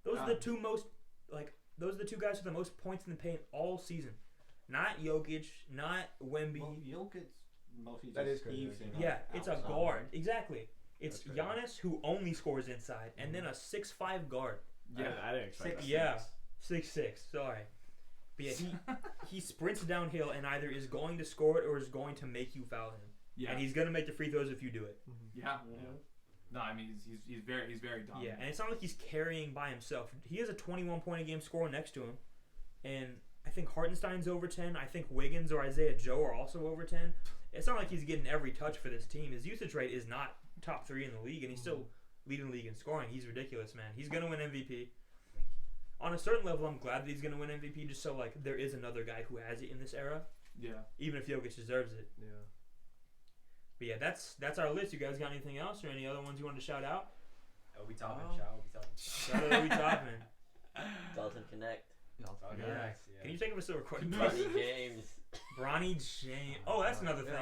Speaker 3: Those are the two most those are the 2 guys with the most points in the paint all season. Not Jokic, not Wemby.
Speaker 8: Well, Jokic mostly
Speaker 1: That
Speaker 8: just
Speaker 1: is
Speaker 8: heaves
Speaker 1: crazy.
Speaker 8: it
Speaker 3: Yeah,
Speaker 8: up
Speaker 3: it's a
Speaker 8: outside.
Speaker 3: guard. Exactly. It's
Speaker 7: That's right.
Speaker 3: Giannis who only scores inside, and then a 6'5" guard.
Speaker 2: Yeah,
Speaker 7: I didn't expect
Speaker 8: 6'6".
Speaker 3: Yeah, 6'6". Sorry, But yeah, he sprints downhill and either is going to score it or is going to make you foul him.
Speaker 2: Yeah.
Speaker 3: And he's going to make the free throws if you do it.
Speaker 2: Yeah. No, I mean he's very dominant.
Speaker 3: Yeah, and it's not like he's carrying by himself. He has a 21-point a game scorer next to him, and I think Hartenstein's over 10. I think Wiggins or Isaiah Joe are also over 10. It's not like he's getting every touch for this team. His usage rate is not top 3 in the league, and he's still leading the league in scoring. He's ridiculous, man. He's gonna win MVP. On a certain level, I'm glad that he's gonna win MVP, just so like there is another guy who has it in this era.
Speaker 2: Yeah.
Speaker 3: Even if Jokic deserves it.
Speaker 1: Yeah.
Speaker 3: But yeah, that's our list. You guys got anything else or any other ones you want to shout out?
Speaker 6: Are we talking?
Speaker 7: Oh.
Speaker 6: Shall we talking?
Speaker 3: Shout out we topping.
Speaker 5: Dalton Connect.
Speaker 6: Okay,
Speaker 3: Yeah.
Speaker 6: nice, yeah.
Speaker 3: Can you take him a still recording?
Speaker 5: Bronny James.
Speaker 3: Bronny James. Oh, that's another thing.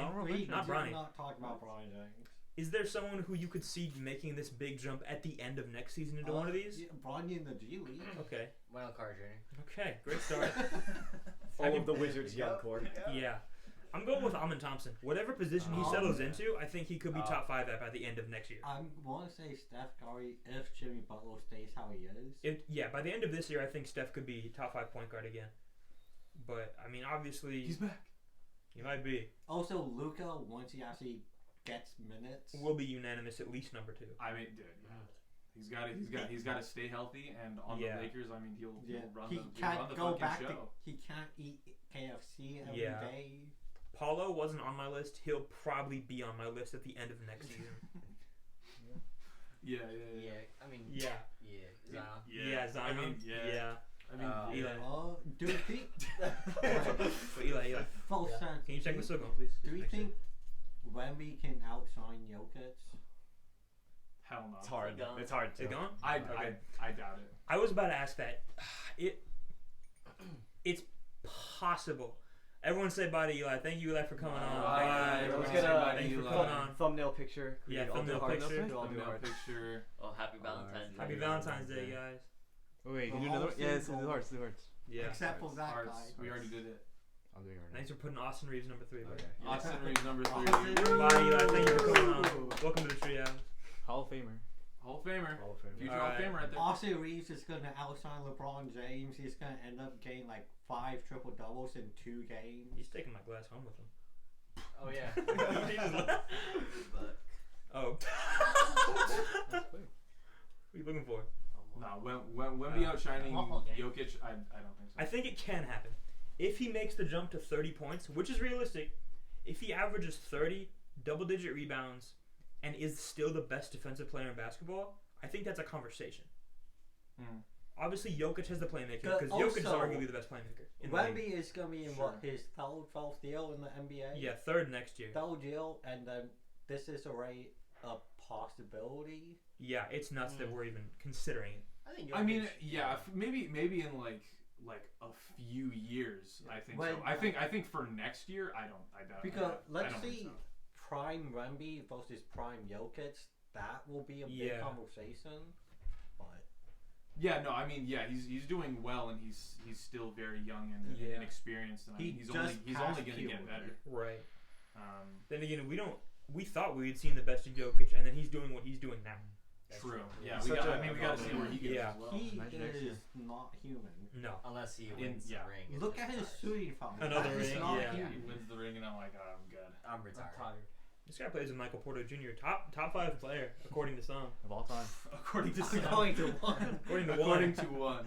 Speaker 3: Not Bronny.
Speaker 8: Not talk about Bronny James.
Speaker 3: Is there someone who you could see making this big jump at the end of next season into one of these?
Speaker 8: Yeah, Bronny in the G League.
Speaker 3: Okay.
Speaker 6: Wendell Carter Jr.
Speaker 3: Okay. Great start.
Speaker 1: All of the Wizards' young core.
Speaker 3: Yeah. I'm going with Amin Thompson. Whatever position he settles into, I think he could be top 5 at by the end of next year.
Speaker 8: I want to say Steph Curry if Jimmy Butler stays how he is.
Speaker 3: By the end of this year, I think Steph could be top 5 point guard again. But I mean, obviously,
Speaker 2: He's back.
Speaker 3: he might be.
Speaker 8: Also, Luka, once he actually gets minutes,
Speaker 3: Will be unanimous at least number 2.
Speaker 2: I mean, dude, he's got to stay healthy, and on
Speaker 3: Yeah.
Speaker 2: the Lakers, I mean, he'll run
Speaker 8: he
Speaker 2: the
Speaker 8: can't
Speaker 2: run the
Speaker 8: go
Speaker 2: fucking
Speaker 8: back to.
Speaker 2: show.
Speaker 8: He can't eat KFC every day.
Speaker 3: Yeah. Paulo wasn't on my list. He'll probably be on my list at the end of next season.
Speaker 2: Yeah.
Speaker 6: I mean,
Speaker 3: Yeah.
Speaker 6: Zion.
Speaker 3: Yeah, Zion.
Speaker 2: I mean, yeah. I mean,
Speaker 3: Eli.
Speaker 8: Do we think?
Speaker 3: But Eli.
Speaker 8: Full
Speaker 6: Yeah.
Speaker 8: sense.
Speaker 3: Can you check
Speaker 8: do
Speaker 3: the Silgon, please?
Speaker 8: Do we think Wemby can outshine Jokic?
Speaker 2: hell no.
Speaker 1: It's hard.
Speaker 5: Gone.
Speaker 1: It's hard
Speaker 3: Is it
Speaker 1: to.
Speaker 3: gone?
Speaker 2: I doubt it.
Speaker 3: I was about to ask that. It's possible. Everyone say bye to Eli. Thank you, Eli, for coming on.
Speaker 2: Bye.
Speaker 1: Let's
Speaker 2: Everyone
Speaker 1: get
Speaker 2: say bye
Speaker 1: a
Speaker 2: to
Speaker 3: Thanks for
Speaker 2: Eli.
Speaker 3: coming on.
Speaker 1: thumbnail picture.
Speaker 3: Yeah,
Speaker 1: I'll do
Speaker 3: thumbnail
Speaker 1: hearts.
Speaker 3: picture.
Speaker 1: I'll do
Speaker 2: Thumbnail
Speaker 1: hearts.
Speaker 2: picture.
Speaker 5: Oh, happy Valentine's Day.
Speaker 3: Happy Valentine's Day, guys.
Speaker 7: Oh, wait,
Speaker 8: The
Speaker 7: you do another
Speaker 8: whole
Speaker 7: one? Yeah, it's
Speaker 8: single-
Speaker 7: the hearts, the hearts.
Speaker 3: Yeah.
Speaker 8: Except for that
Speaker 2: Hearts.
Speaker 8: guy.
Speaker 2: We already did it.
Speaker 7: I'm doing it right
Speaker 3: Thanks for putting Austin Reeves number 3. buddy.
Speaker 1: Okay.
Speaker 2: Austin Reeves number 3.
Speaker 3: Bye, Eli. Thank you for coming on. Welcome to the Treehouse.
Speaker 7: now. Hall of Famer.
Speaker 2: Hall of Famer.
Speaker 1: Hall of Fame.
Speaker 2: Future
Speaker 3: All
Speaker 2: Hall of
Speaker 3: right.
Speaker 2: Famer right there.
Speaker 8: Austin Reeves is going to outshine LeBron James. He's going to end up getting like 5 triple doubles in 2 games.
Speaker 3: He's taking my glass home with him.
Speaker 6: Oh yeah.
Speaker 3: He just left.
Speaker 5: But
Speaker 3: Oh. What are you looking for?
Speaker 2: No, when we outshining
Speaker 6: Waffle game.
Speaker 2: Jokic, I don't think so.
Speaker 3: I think it can happen. If he makes the jump to 30 points, which is realistic, if he averages 30, double-digit rebounds, and is still the best defensive player in basketball, I think that's a conversation.
Speaker 2: Mm.
Speaker 3: Obviously, Jokic has the playmaker,
Speaker 8: But
Speaker 3: because Jokic is
Speaker 8: also,
Speaker 3: arguably the best playmaker in the league.
Speaker 8: Wemby is going to be in
Speaker 2: Sure.
Speaker 8: what, his third deal in the NBA?
Speaker 3: Yeah, 3rd next year.
Speaker 8: Third deal, and then this is already a possibility.
Speaker 3: Yeah, it's nuts that we're even considering it.
Speaker 6: I think.
Speaker 2: I mean,
Speaker 6: Jokic-
Speaker 2: yeah, maybe in like a few years. I think
Speaker 8: When-
Speaker 2: so. I think for next year, I doubt.
Speaker 8: Because
Speaker 2: I
Speaker 8: let's
Speaker 2: don't think
Speaker 8: see,
Speaker 2: so.
Speaker 8: prime Wemby versus prime Jokic. That will be a big
Speaker 3: Yeah.
Speaker 8: conversation. But
Speaker 2: Yeah, no, I mean, yeah, he's doing well, and he's still very young and
Speaker 3: Yeah.
Speaker 2: inexperienced, and I
Speaker 8: He
Speaker 2: mean, he's
Speaker 8: just
Speaker 2: only
Speaker 8: passed
Speaker 2: going to get
Speaker 8: puberty.
Speaker 2: better.
Speaker 3: Right.
Speaker 2: Then
Speaker 3: Then again, we thought we had seen the best of Jokic, and then he's doing what he's doing now.
Speaker 6: That's
Speaker 2: true.
Speaker 6: true.
Speaker 2: Yeah,
Speaker 1: He's
Speaker 2: we
Speaker 1: such
Speaker 2: got.
Speaker 1: a-
Speaker 2: We got to see where he goes
Speaker 3: Yeah.
Speaker 2: as well.
Speaker 8: he
Speaker 7: Imagine next
Speaker 8: is not human.
Speaker 3: No.
Speaker 6: Unless he wins
Speaker 2: yeah.
Speaker 6: the ring. and
Speaker 8: Look
Speaker 6: then
Speaker 8: at his
Speaker 6: retires.
Speaker 8: shooting form.
Speaker 3: Another
Speaker 8: That is
Speaker 3: ring,
Speaker 8: not
Speaker 3: yeah.
Speaker 2: He
Speaker 8: human.
Speaker 2: wins the ring, and I'm like, oh, I'm good.
Speaker 6: I'm retired.
Speaker 3: This guy plays with Michael Porter Jr. Top 5 player according to some.
Speaker 7: Of all time.
Speaker 2: According to
Speaker 8: I'm going to one.
Speaker 3: According to one.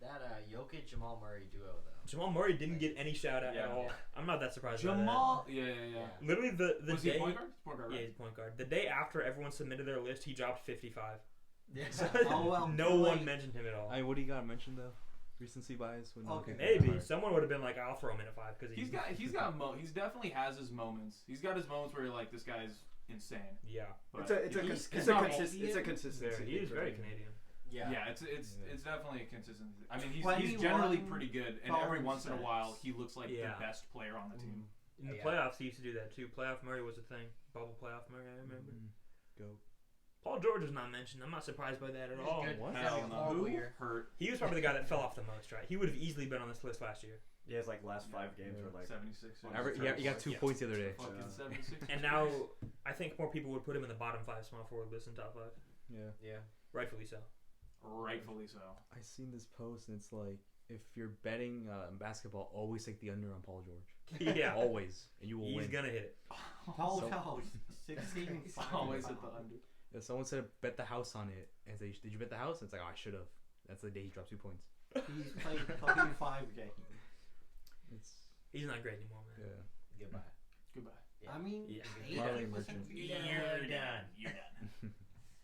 Speaker 6: That Jokic Jamal Murray duo though.
Speaker 3: Jamal Murray didn't get any shout out
Speaker 2: Yeah.
Speaker 3: at all. I'm not that surprised
Speaker 2: Jamal. Yeah.
Speaker 3: by that. Literally the
Speaker 2: Was
Speaker 3: day
Speaker 2: he point guard? Point guard,
Speaker 3: yeah,
Speaker 2: right?
Speaker 3: he's point guard. The day after everyone submitted their list, he dropped 55.
Speaker 6: Yeah.
Speaker 8: Oh, well,
Speaker 3: no one
Speaker 8: like-
Speaker 3: mentioned him at all.
Speaker 7: I mean, what do you got to mention, though? Recency bias? When
Speaker 8: Okay.
Speaker 3: Maybe someone would have been like, "I'll throw him in at 5" because
Speaker 2: He's definitely has his moments. He's got his moments where you're like, this guy's insane.
Speaker 3: Yeah,
Speaker 2: But
Speaker 1: It's
Speaker 2: not
Speaker 1: a consistency.
Speaker 3: he is
Speaker 1: for
Speaker 3: very
Speaker 1: him.
Speaker 3: Canadian.
Speaker 2: Yeah, it's definitely a consistency. I mean, he's
Speaker 8: 21
Speaker 2: generally pretty good, and every
Speaker 8: foreign
Speaker 2: once in a
Speaker 8: stats.
Speaker 2: while, he looks like
Speaker 3: Yeah.
Speaker 2: the best player on the team.
Speaker 3: In the
Speaker 6: Yeah.
Speaker 3: playoffs, he used to do that too. Playoff Murray was a thing. Bubble playoff Murray, I remember.
Speaker 7: Go.
Speaker 3: Paul George was not mentioned. I'm not surprised by that at
Speaker 6: He's
Speaker 3: all.
Speaker 6: good.
Speaker 7: What?
Speaker 6: He's having a
Speaker 2: Hell
Speaker 6: horrible
Speaker 2: no.
Speaker 6: year.
Speaker 2: Hurt.
Speaker 3: He was probably the guy that fell off the most, right? He would have easily been on this list last year.
Speaker 1: Yeah, his like last 5 games were like
Speaker 2: 76.
Speaker 7: You got 2
Speaker 3: Yeah.
Speaker 7: points the other day.
Speaker 2: Fucking
Speaker 1: Yeah.
Speaker 2: 76.
Speaker 3: And now, I think more people would put him in the bottom 5 small forward list than top 5.
Speaker 7: Yeah.
Speaker 6: Yeah.
Speaker 3: Rightfully so.
Speaker 2: Rightfully so.
Speaker 7: I seen this post and it's like if you're betting basketball, always take the under on Paul George.
Speaker 3: Yeah.
Speaker 7: Always, and you will
Speaker 3: He's
Speaker 7: win.
Speaker 3: gonna hit it.
Speaker 8: Paul
Speaker 7: So-
Speaker 8: George, 16.
Speaker 2: He's always at the under.
Speaker 7: Yeah, someone said bet the house on it, and say, "Did you bet the house?" And it's like, "Oh, I should have." That's the day he dropped 2 points.
Speaker 8: He's played 35 games.
Speaker 3: He's not great anymore, man.
Speaker 7: Yeah.
Speaker 6: Goodbye.
Speaker 2: Goodbye.
Speaker 6: Yeah.
Speaker 8: I mean,
Speaker 3: Yeah.
Speaker 8: 8
Speaker 7: Marley
Speaker 8: was
Speaker 7: Merchant.
Speaker 6: You're done.
Speaker 2: You're done.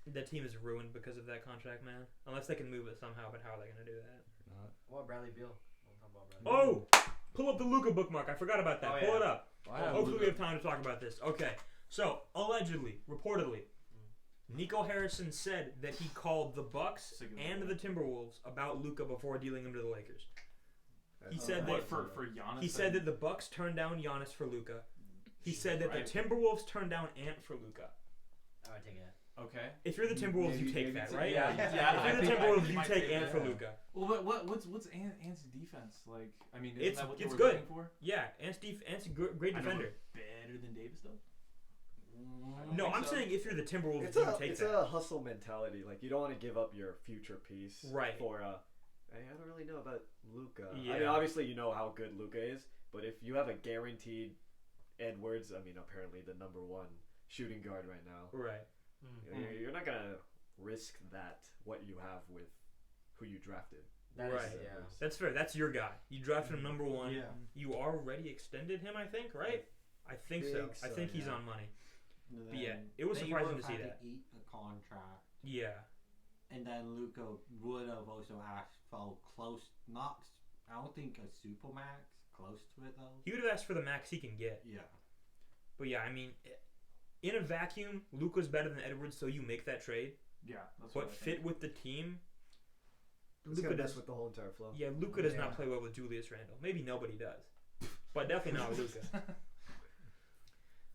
Speaker 3: That team is ruined because of that contract, man. Unless they can move it somehow, but how are they gonna do that?
Speaker 7: Not.
Speaker 6: What about Bradley Beal? We'll talk about Bradley.
Speaker 3: Oh, pull up the Luka bookmark. I forgot about that.
Speaker 6: Oh,
Speaker 3: Pull
Speaker 6: yeah.
Speaker 3: it up.
Speaker 7: Wow.
Speaker 3: Hopefully we have time to talk about this. Okay, so allegedly, reportedly, Nico Harrison said that he called the Bucks
Speaker 2: Sick of
Speaker 3: and
Speaker 2: that.
Speaker 3: the Timberwolves about Luka before dealing him to the Lakers. He said
Speaker 2: What,
Speaker 3: that
Speaker 2: for Giannis?
Speaker 3: he said that the Bucks turned down Giannis for Luka. He said that
Speaker 2: Right.
Speaker 3: the Timberwolves turned down Ant for Luka.
Speaker 6: I would take it.
Speaker 2: Okay.
Speaker 3: If you're the Timberwolves,
Speaker 8: Maybe-
Speaker 3: you take
Speaker 8: maybe
Speaker 3: that,
Speaker 8: so.
Speaker 3: right?
Speaker 2: Yeah,
Speaker 3: If
Speaker 2: I
Speaker 3: you're the
Speaker 2: think- I
Speaker 3: Timberwolves,
Speaker 2: think
Speaker 3: you
Speaker 2: might
Speaker 3: take
Speaker 2: take
Speaker 3: Ant
Speaker 2: that.
Speaker 3: for Luka.
Speaker 2: Well, what's Ant's defense like? I mean, isn't
Speaker 3: It's-
Speaker 2: that what they
Speaker 3: it's
Speaker 2: were
Speaker 3: good.
Speaker 2: looking for?
Speaker 3: Yeah, Ant's a great
Speaker 2: I know,
Speaker 3: defender.
Speaker 2: but better than Davis though.
Speaker 3: No,
Speaker 2: think
Speaker 3: I'm
Speaker 2: so.
Speaker 3: saying if you're the Timberwolves,
Speaker 1: It's
Speaker 3: you
Speaker 1: a
Speaker 3: take
Speaker 1: it's
Speaker 3: that.
Speaker 1: a hustle mentality. Like you don't want to give up your future piece
Speaker 3: Right.
Speaker 1: for hey, I don't really know about Luka. I
Speaker 3: Yeah.
Speaker 1: mean, obviously you know how good Luka is, but if you have a guaranteed Edwards, I mean, apparently the #1 shooting guard right now,
Speaker 3: Right.
Speaker 1: you're not gonna risk that what you have with who you drafted.
Speaker 6: That
Speaker 3: Right.
Speaker 6: is, yeah.
Speaker 3: That's fair. That's your guy. You drafted him #1.
Speaker 8: Yeah.
Speaker 3: You already extended him, I think, right? I think so.
Speaker 1: Think
Speaker 3: I
Speaker 1: so,
Speaker 3: think he's
Speaker 1: yeah.
Speaker 3: on money.
Speaker 8: And
Speaker 3: But yeah,
Speaker 8: then
Speaker 3: it was
Speaker 8: they
Speaker 3: surprising
Speaker 8: both
Speaker 3: to see
Speaker 8: had
Speaker 3: that.
Speaker 8: eat the contract,
Speaker 3: Yeah.
Speaker 8: and then Luka would have also asked for close, not. I don't think a supermax, close to it though.
Speaker 3: He would have asked for the max he can get.
Speaker 8: Yeah.
Speaker 3: But yeah, I mean, in a vacuum, Luka's better than Edwards, so you make that trade.
Speaker 2: Yeah, that's
Speaker 3: But
Speaker 2: what I
Speaker 3: fit
Speaker 2: think.
Speaker 3: with the team,
Speaker 1: It's
Speaker 3: Luka
Speaker 1: gonna mess
Speaker 3: does.
Speaker 1: with the whole entire flow.
Speaker 3: Yeah, Luka does not
Speaker 2: Yeah.
Speaker 3: play well with Julius Randle. Maybe nobody does, but definitely not Luka.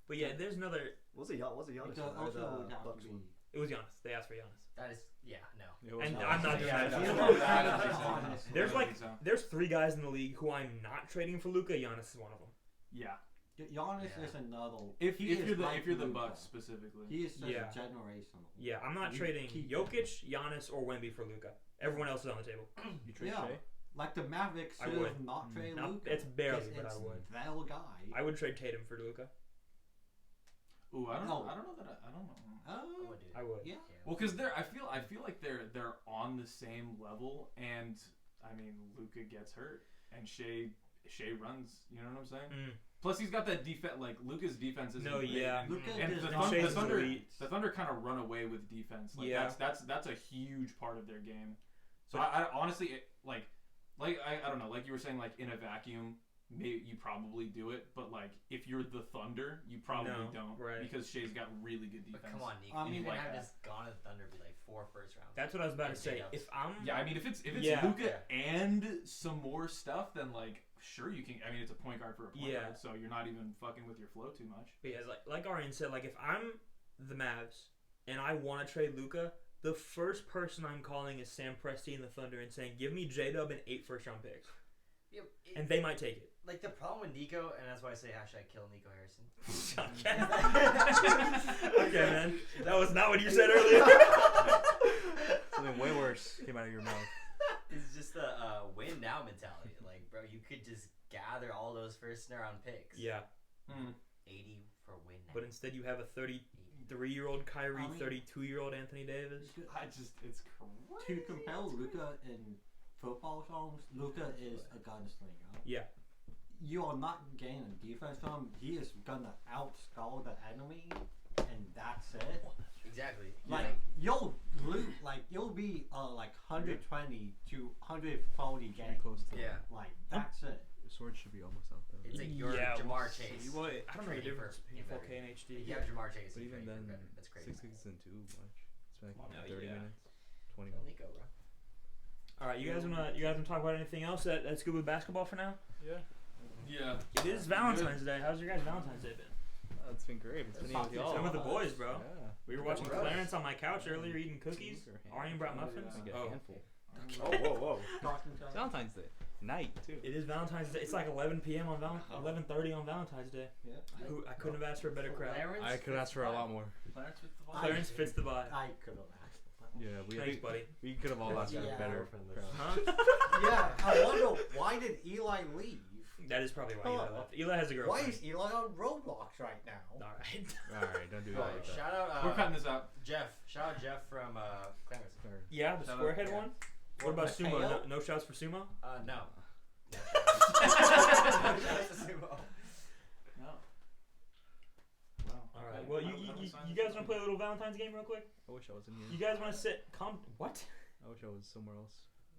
Speaker 3: But yeah, there's another.
Speaker 1: Was it Giannis?
Speaker 8: Because
Speaker 1: one or
Speaker 8: also
Speaker 1: the
Speaker 8: it would have
Speaker 1: Bucks
Speaker 8: to
Speaker 1: one?
Speaker 8: be.
Speaker 3: It was Giannis. They asked for Giannis.
Speaker 6: That is, yeah, no.
Speaker 3: And
Speaker 7: not.
Speaker 3: I'm not
Speaker 6: Yeah,
Speaker 3: defending.
Speaker 6: no.
Speaker 2: I don't think so.
Speaker 8: Honestly.
Speaker 3: There's
Speaker 2: I don't
Speaker 3: like
Speaker 2: think so.
Speaker 3: there's 3 guys in the league who I'm not trading for Luka. Giannis is one of them.
Speaker 2: Yeah.
Speaker 8: Giannis
Speaker 6: Yeah.
Speaker 8: is another.
Speaker 2: If
Speaker 8: he is
Speaker 2: you're the
Speaker 8: like
Speaker 2: if you're the
Speaker 8: Luka.
Speaker 2: Bucks specifically.
Speaker 8: He is such
Speaker 3: Yeah.
Speaker 8: a generational.
Speaker 3: Yeah, I'm not
Speaker 8: You
Speaker 3: trading
Speaker 8: keep
Speaker 3: Jokic, Giannis, or Wemby for Luka. Everyone else is on the table.
Speaker 7: You trade
Speaker 8: Yeah.
Speaker 7: Shea?
Speaker 8: Like the Mavericks
Speaker 3: I
Speaker 8: should
Speaker 3: would.
Speaker 8: have not traded
Speaker 3: Not-
Speaker 8: Luka.
Speaker 3: it's barely,
Speaker 8: 'cause
Speaker 3: but I
Speaker 8: it's
Speaker 3: would.
Speaker 8: their guy.
Speaker 3: I would trade Tatum for Luka.
Speaker 2: Ooh, I don't
Speaker 8: No.
Speaker 2: know. I don't know that. I don't know.
Speaker 6: I would do it.
Speaker 3: I would.
Speaker 8: Yeah.
Speaker 2: Well, because I feel like they're on the same level, and I mean, Luka gets hurt, and Shea runs. You know what I'm saying?
Speaker 3: Mm.
Speaker 2: Plus, he's got that defense. Like Luka's defense is
Speaker 3: No, yeah.
Speaker 8: Luka
Speaker 2: And
Speaker 8: does
Speaker 2: the,
Speaker 8: not
Speaker 3: Shea's
Speaker 2: Thunder,
Speaker 3: elite.
Speaker 2: the Thunder kind of run away with defense. Like
Speaker 3: Yeah.
Speaker 2: that's a huge part of their game. So I honestly like I don't know. Like you were saying, like in a vacuum, maybe you probably do it. But like if you're the Thunder, you probably
Speaker 3: No,
Speaker 2: don't,
Speaker 3: right.
Speaker 2: because Shea's got really good
Speaker 6: But
Speaker 2: defense.
Speaker 6: come on, Nico.
Speaker 8: I mean,
Speaker 6: you
Speaker 2: like
Speaker 6: can have
Speaker 2: that.
Speaker 6: just gone to the Thunder be like 4 first rounds.
Speaker 3: That's what I was about to
Speaker 6: And
Speaker 3: say.
Speaker 6: J-Dubs.
Speaker 3: If I'm
Speaker 2: Yeah, I mean if it's
Speaker 3: Yeah.
Speaker 2: Luka and some more stuff, then like sure you can. I mean it's a point guard for a point
Speaker 3: Yeah.
Speaker 2: guard, so you're not even fucking with your flow too much.
Speaker 3: But yeah, like Arian said, like if I'm the Mavs and I want to trade Luka, the first person I'm calling is Sam Presti and the Thunder and saying, "Give me J-Dub and 8 first-round picks,"
Speaker 6: Yeah,
Speaker 3: and they might take it.
Speaker 6: like the problem with Nico, and that's why I say hashtag kill Nico Harrison.
Speaker 3: Okay, man, that was not what you said earlier.
Speaker 7: Something way worse came out of your mouth.
Speaker 6: It's just the win now mentality. Like, bro, you could just gather all those first round picks.
Speaker 3: Yeah,
Speaker 6: 80 for win now.
Speaker 3: but instead you have a 33-year-old Kyrie,
Speaker 8: I mean-
Speaker 3: 32-year-old Anthony Davis.
Speaker 2: It's crazy.
Speaker 8: To compare Luka in football terms, Luka is a gunslinger.
Speaker 3: Yeah.
Speaker 8: You are not getting a defense from him. He is gonna outscore the enemy, and that's it.
Speaker 6: Exactly.
Speaker 8: Like you'll lose, like you'll be like 120 to 140
Speaker 7: Pretty
Speaker 8: games.
Speaker 7: close to
Speaker 6: Yeah.
Speaker 8: Like that's it.
Speaker 7: The sword should be almost out though.
Speaker 6: It's like your
Speaker 3: Yeah,
Speaker 6: Jamar
Speaker 3: we'll
Speaker 6: Chase.
Speaker 3: see. Well, I don't know the
Speaker 6: trading
Speaker 3: difference
Speaker 6: for
Speaker 3: between
Speaker 6: better.
Speaker 3: 4K and HD.
Speaker 6: You have Jamar Chase.
Speaker 7: But
Speaker 6: and
Speaker 7: even
Speaker 6: trading
Speaker 7: then,
Speaker 6: for better. That's crazy.
Speaker 7: 6 gigs isn't too much. It's been like
Speaker 3: No,
Speaker 7: 30
Speaker 3: yeah.
Speaker 7: minutes, 20
Speaker 6: Kill
Speaker 7: minutes.
Speaker 6: Nico, bro.
Speaker 3: All right, you guys wanna talk about anything else that's good with basketball for now?
Speaker 2: Yeah.
Speaker 3: It is Valentine's Day. How's your guys' Valentine's Day been?
Speaker 7: It's been great. It's been
Speaker 8: It's
Speaker 7: with y'all.
Speaker 3: Same with the boys, bro.
Speaker 7: Yeah.
Speaker 3: We were watching
Speaker 6: Gross.
Speaker 3: Clarence on my couch earlier eating cookies. Arian brought muffins.
Speaker 7: I get a
Speaker 3: Oh,
Speaker 7: handful.
Speaker 1: Oh, whoa.
Speaker 8: Talking to
Speaker 7: Valentine's Day night too.
Speaker 3: it is Valentine's Day. It's like 11 p.m. on 11:30 on Valentine's Day.
Speaker 8: Yeah.
Speaker 3: I couldn't have asked for a better crowd.
Speaker 6: Clarence
Speaker 7: I could ask for a lot more.
Speaker 2: Clarence with the ball.
Speaker 3: Clarence fits the vibe.
Speaker 8: I could have asked.
Speaker 7: Yeah,
Speaker 3: Thanks, buddy.
Speaker 7: we could have all
Speaker 1: That's
Speaker 7: gotten
Speaker 8: yeah.
Speaker 7: better.
Speaker 3: Huh?
Speaker 8: Yeah, I wonder why did Eli leave?
Speaker 3: That is probably why Eli left. Eli has a
Speaker 8: Why
Speaker 3: girlfriend.
Speaker 8: is Eli on Roblox right now?
Speaker 3: All right.
Speaker 7: Alright, don't do that.
Speaker 6: Oh,
Speaker 7: like that.
Speaker 6: shout out.
Speaker 2: We're cutting this out.
Speaker 6: Jeff. Shout out Jeff from Clarence.
Speaker 3: Yeah, the
Speaker 2: Shout out-
Speaker 3: squarehead
Speaker 6: yeah.
Speaker 3: one. What about
Speaker 8: Mateo?
Speaker 3: sumo? No shouts for sumo.
Speaker 6: No.
Speaker 2: No. Wow.
Speaker 3: All right.
Speaker 2: Okay.
Speaker 3: Well,
Speaker 2: How do we sign
Speaker 3: you
Speaker 2: this
Speaker 3: guys want to play a little Valentine's game real quick?
Speaker 7: I wish I was in here.
Speaker 3: You guys want to sit? What?
Speaker 7: I wish I was somewhere else.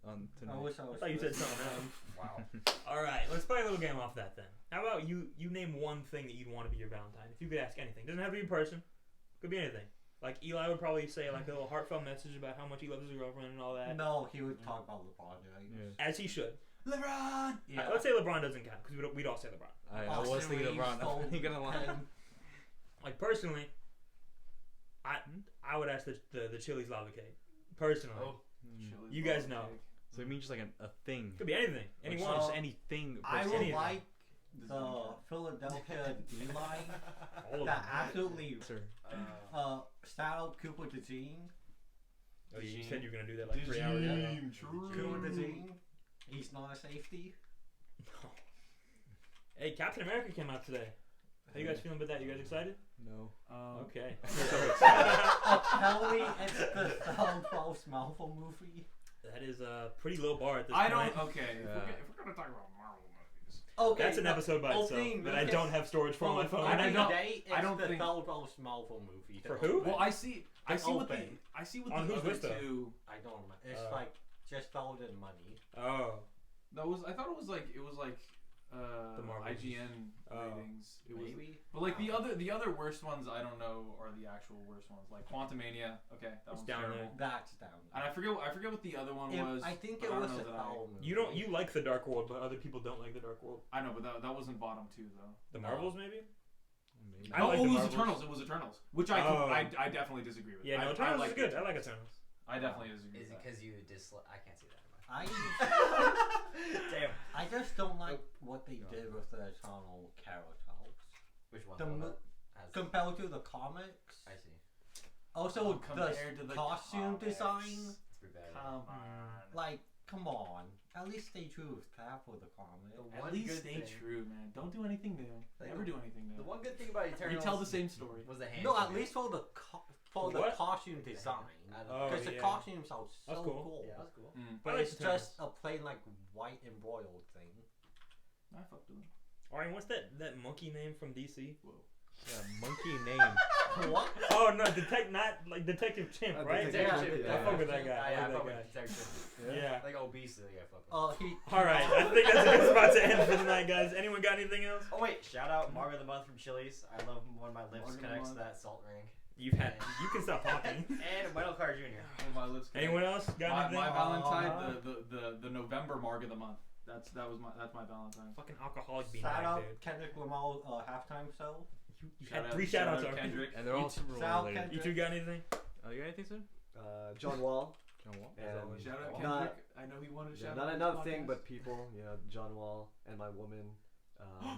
Speaker 8: I
Speaker 7: Tonight.
Speaker 8: wish I was.
Speaker 3: I thought you said something else.
Speaker 6: Wow.
Speaker 3: All right, let's play a little game off that then. How about you name one thing that you'd want to be your Valentine? If you could ask anything, doesn't have to be a person. Could be anything. Like Eli would probably say like a little heartfelt message about how much he loves his girlfriend and all that.
Speaker 8: No, he would talk about LeBron James.
Speaker 7: Yeah.
Speaker 3: As he should.
Speaker 2: LeBron.
Speaker 8: Yeah.
Speaker 3: Let's say LeBron doesn't count because we'd all say LeBron.
Speaker 7: I was thinking of Ron. I'm not gonna lie.
Speaker 3: Like personally, I would ask the Chili's lava cake. Personally,
Speaker 6: Oh.
Speaker 7: Mm.
Speaker 3: You guys know.
Speaker 7: So it means just like a thing.
Speaker 3: could be anything,
Speaker 7: Like,
Speaker 3: anyone.
Speaker 7: just anything.
Speaker 8: I
Speaker 7: person.
Speaker 8: would
Speaker 3: anything.
Speaker 8: like the Philadelphia D-line
Speaker 3: All of
Speaker 8: that
Speaker 3: them.
Speaker 8: absolutely
Speaker 7: Sir.
Speaker 8: shout out Cooper DeJean.
Speaker 3: Oh, you said you were gonna do that like 3 hours ago.
Speaker 8: Cooper DeJean. He's not a safety.
Speaker 3: Hey, Captain America came out today. How you guys feeling about that? You guys excited?
Speaker 7: No.
Speaker 3: Okay.
Speaker 8: Apparently, it's the Thug False Marvel movie.
Speaker 3: That is a pretty low bar at this
Speaker 2: I
Speaker 3: point.
Speaker 2: don't. Okay.
Speaker 7: Yeah.
Speaker 2: If we're gonna talk about Marvel movies,
Speaker 8: Okay,
Speaker 3: That's an episode by itself
Speaker 8: opening
Speaker 3: that I
Speaker 8: weekend-
Speaker 3: don't have storage for on my phone.
Speaker 2: I
Speaker 8: Opening
Speaker 2: don't-
Speaker 8: day, it's
Speaker 2: I don't
Speaker 8: the
Speaker 2: think-
Speaker 8: Thug False Marvel movie.
Speaker 3: For who?
Speaker 2: well, I see what the
Speaker 8: open.
Speaker 3: On
Speaker 2: the
Speaker 3: whose
Speaker 2: other
Speaker 3: list, though?
Speaker 2: two.
Speaker 8: I don't remember. It's
Speaker 3: Uh,
Speaker 8: like just Golden Money.
Speaker 3: Oh.
Speaker 2: That was. I thought it was like
Speaker 3: The Marvels.
Speaker 2: IGN
Speaker 3: Oh.
Speaker 2: ratings. It was.
Speaker 8: Maybe.
Speaker 2: But like the other worst ones, I don't know are the actual worst ones. Like Quantumania. Okay, that
Speaker 3: It's
Speaker 2: one's
Speaker 3: down
Speaker 2: terrible.
Speaker 3: there.
Speaker 8: That's down.
Speaker 2: And I forget what the other one was.
Speaker 8: I think
Speaker 2: but
Speaker 8: it
Speaker 2: I don't
Speaker 8: was
Speaker 2: know
Speaker 8: a
Speaker 2: that
Speaker 8: foul movie.
Speaker 3: You like the Dark World, but other people don't like the Dark World.
Speaker 2: I know, but that wasn't bottom two though.
Speaker 3: The Marvels, maybe?
Speaker 7: Maybe.
Speaker 3: I like the
Speaker 2: it was
Speaker 3: Marvels.
Speaker 2: Eternals. It was Eternals, which I definitely disagree with.
Speaker 3: Yeah, no,
Speaker 2: I
Speaker 3: Eternals
Speaker 2: like
Speaker 3: is good.
Speaker 2: it.
Speaker 3: I like Eternals.
Speaker 2: I definitely disagree.
Speaker 6: Is
Speaker 2: with
Speaker 6: it
Speaker 2: that.
Speaker 6: because you dislike? I can't say that.
Speaker 8: I
Speaker 6: Damn.
Speaker 8: I just don't like what they did with the Eternal characters.
Speaker 6: Which one?
Speaker 8: The
Speaker 6: The one
Speaker 8: mo-
Speaker 6: that has-
Speaker 8: Compared to the comics.
Speaker 6: I see.
Speaker 8: Also,
Speaker 2: compared to the
Speaker 8: costume
Speaker 2: comics.
Speaker 8: design.
Speaker 6: It's pretty bad.
Speaker 2: Come on.
Speaker 8: Like, come on. At least stay true with that for the comic.
Speaker 6: The
Speaker 2: At
Speaker 6: one
Speaker 2: least
Speaker 6: good
Speaker 2: stay
Speaker 6: thing-
Speaker 2: true, man. Don't do anything new.
Speaker 6: Like,
Speaker 2: Never do anything new.
Speaker 6: The one good thing about Eternals.
Speaker 2: Retell the same story.
Speaker 6: Was the hand.
Speaker 8: No, at
Speaker 6: signal.
Speaker 8: least for the
Speaker 3: What?
Speaker 8: costume design.
Speaker 3: Oh,
Speaker 8: Because the
Speaker 3: yeah.
Speaker 8: costumes are so
Speaker 3: That's cool.
Speaker 8: cool.
Speaker 6: Yeah, that was cool.
Speaker 2: Mm.
Speaker 8: But
Speaker 3: I like
Speaker 8: it's
Speaker 3: Eternals.
Speaker 8: just a plain like white embroidered thing.
Speaker 2: I fucked with him.
Speaker 3: Alright, what's that monkey name from DC?
Speaker 7: Yeah, monkey name.
Speaker 8: What?
Speaker 3: Oh no, not like Detective Chimp, right?
Speaker 1: Detective
Speaker 6: Chimp,
Speaker 3: I fuck with that guy. I
Speaker 6: Yeah,
Speaker 3: like
Speaker 6: I fuck
Speaker 3: that
Speaker 6: with
Speaker 3: guy.
Speaker 6: Detective.
Speaker 3: Yeah.
Speaker 6: Like obesity, I fuck with.
Speaker 8: He.
Speaker 3: Alright, I think that's a good spot to end for tonight, guys. Anyone got anything else?
Speaker 6: Oh wait, shout out Marg of the Month from Chili's. I love when my lips
Speaker 2: Marg of the
Speaker 6: connects to
Speaker 2: Month.
Speaker 6: that salt ring.
Speaker 3: You can stop talking.
Speaker 6: And Wendell Carter Jr.
Speaker 2: Oh, my lips.
Speaker 3: Anyone else got
Speaker 2: My
Speaker 3: anything?
Speaker 2: Valentine, the November Marg of the Month. That's my Valentine.
Speaker 3: Fucking alcoholic bean
Speaker 8: Shout
Speaker 3: bag,
Speaker 8: out
Speaker 3: dude.
Speaker 8: Kendrick Lamar halftime show.
Speaker 3: You had 3 shout outs already.
Speaker 2: Kendrick.
Speaker 7: And they're all super
Speaker 8: Shout out
Speaker 7: related.
Speaker 3: You two got anything?
Speaker 7: Oh, you got anything, sir?
Speaker 1: John Wall.
Speaker 7: John Wall?
Speaker 1: And
Speaker 2: Shout out
Speaker 1: not-
Speaker 2: Kendrick. I know he wanted to
Speaker 1: Yeah,
Speaker 2: shout
Speaker 1: not
Speaker 2: out.
Speaker 1: another
Speaker 2: on this
Speaker 1: thing,
Speaker 2: podcast.
Speaker 1: but people. John Wall and my woman,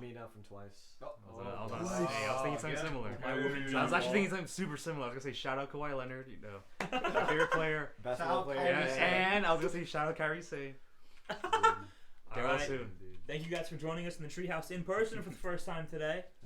Speaker 1: Mina from Twice.
Speaker 6: Oh,
Speaker 7: I was
Speaker 2: Twice.
Speaker 7: thinking something similar.
Speaker 3: My woman,
Speaker 7: I
Speaker 3: John
Speaker 7: was actually
Speaker 3: Wall.
Speaker 7: thinking something super similar. I was gonna say shout out Kawhi Leonard, my favorite player.
Speaker 1: Basketball
Speaker 8: Shout out
Speaker 1: player.
Speaker 8: Kyrie Sane.
Speaker 7: And I was gonna say shout out Kyrie Sane. Get well
Speaker 3: Alright.
Speaker 7: soon.
Speaker 3: Thank you guys for joining us in the Treehouse in person for the first time today.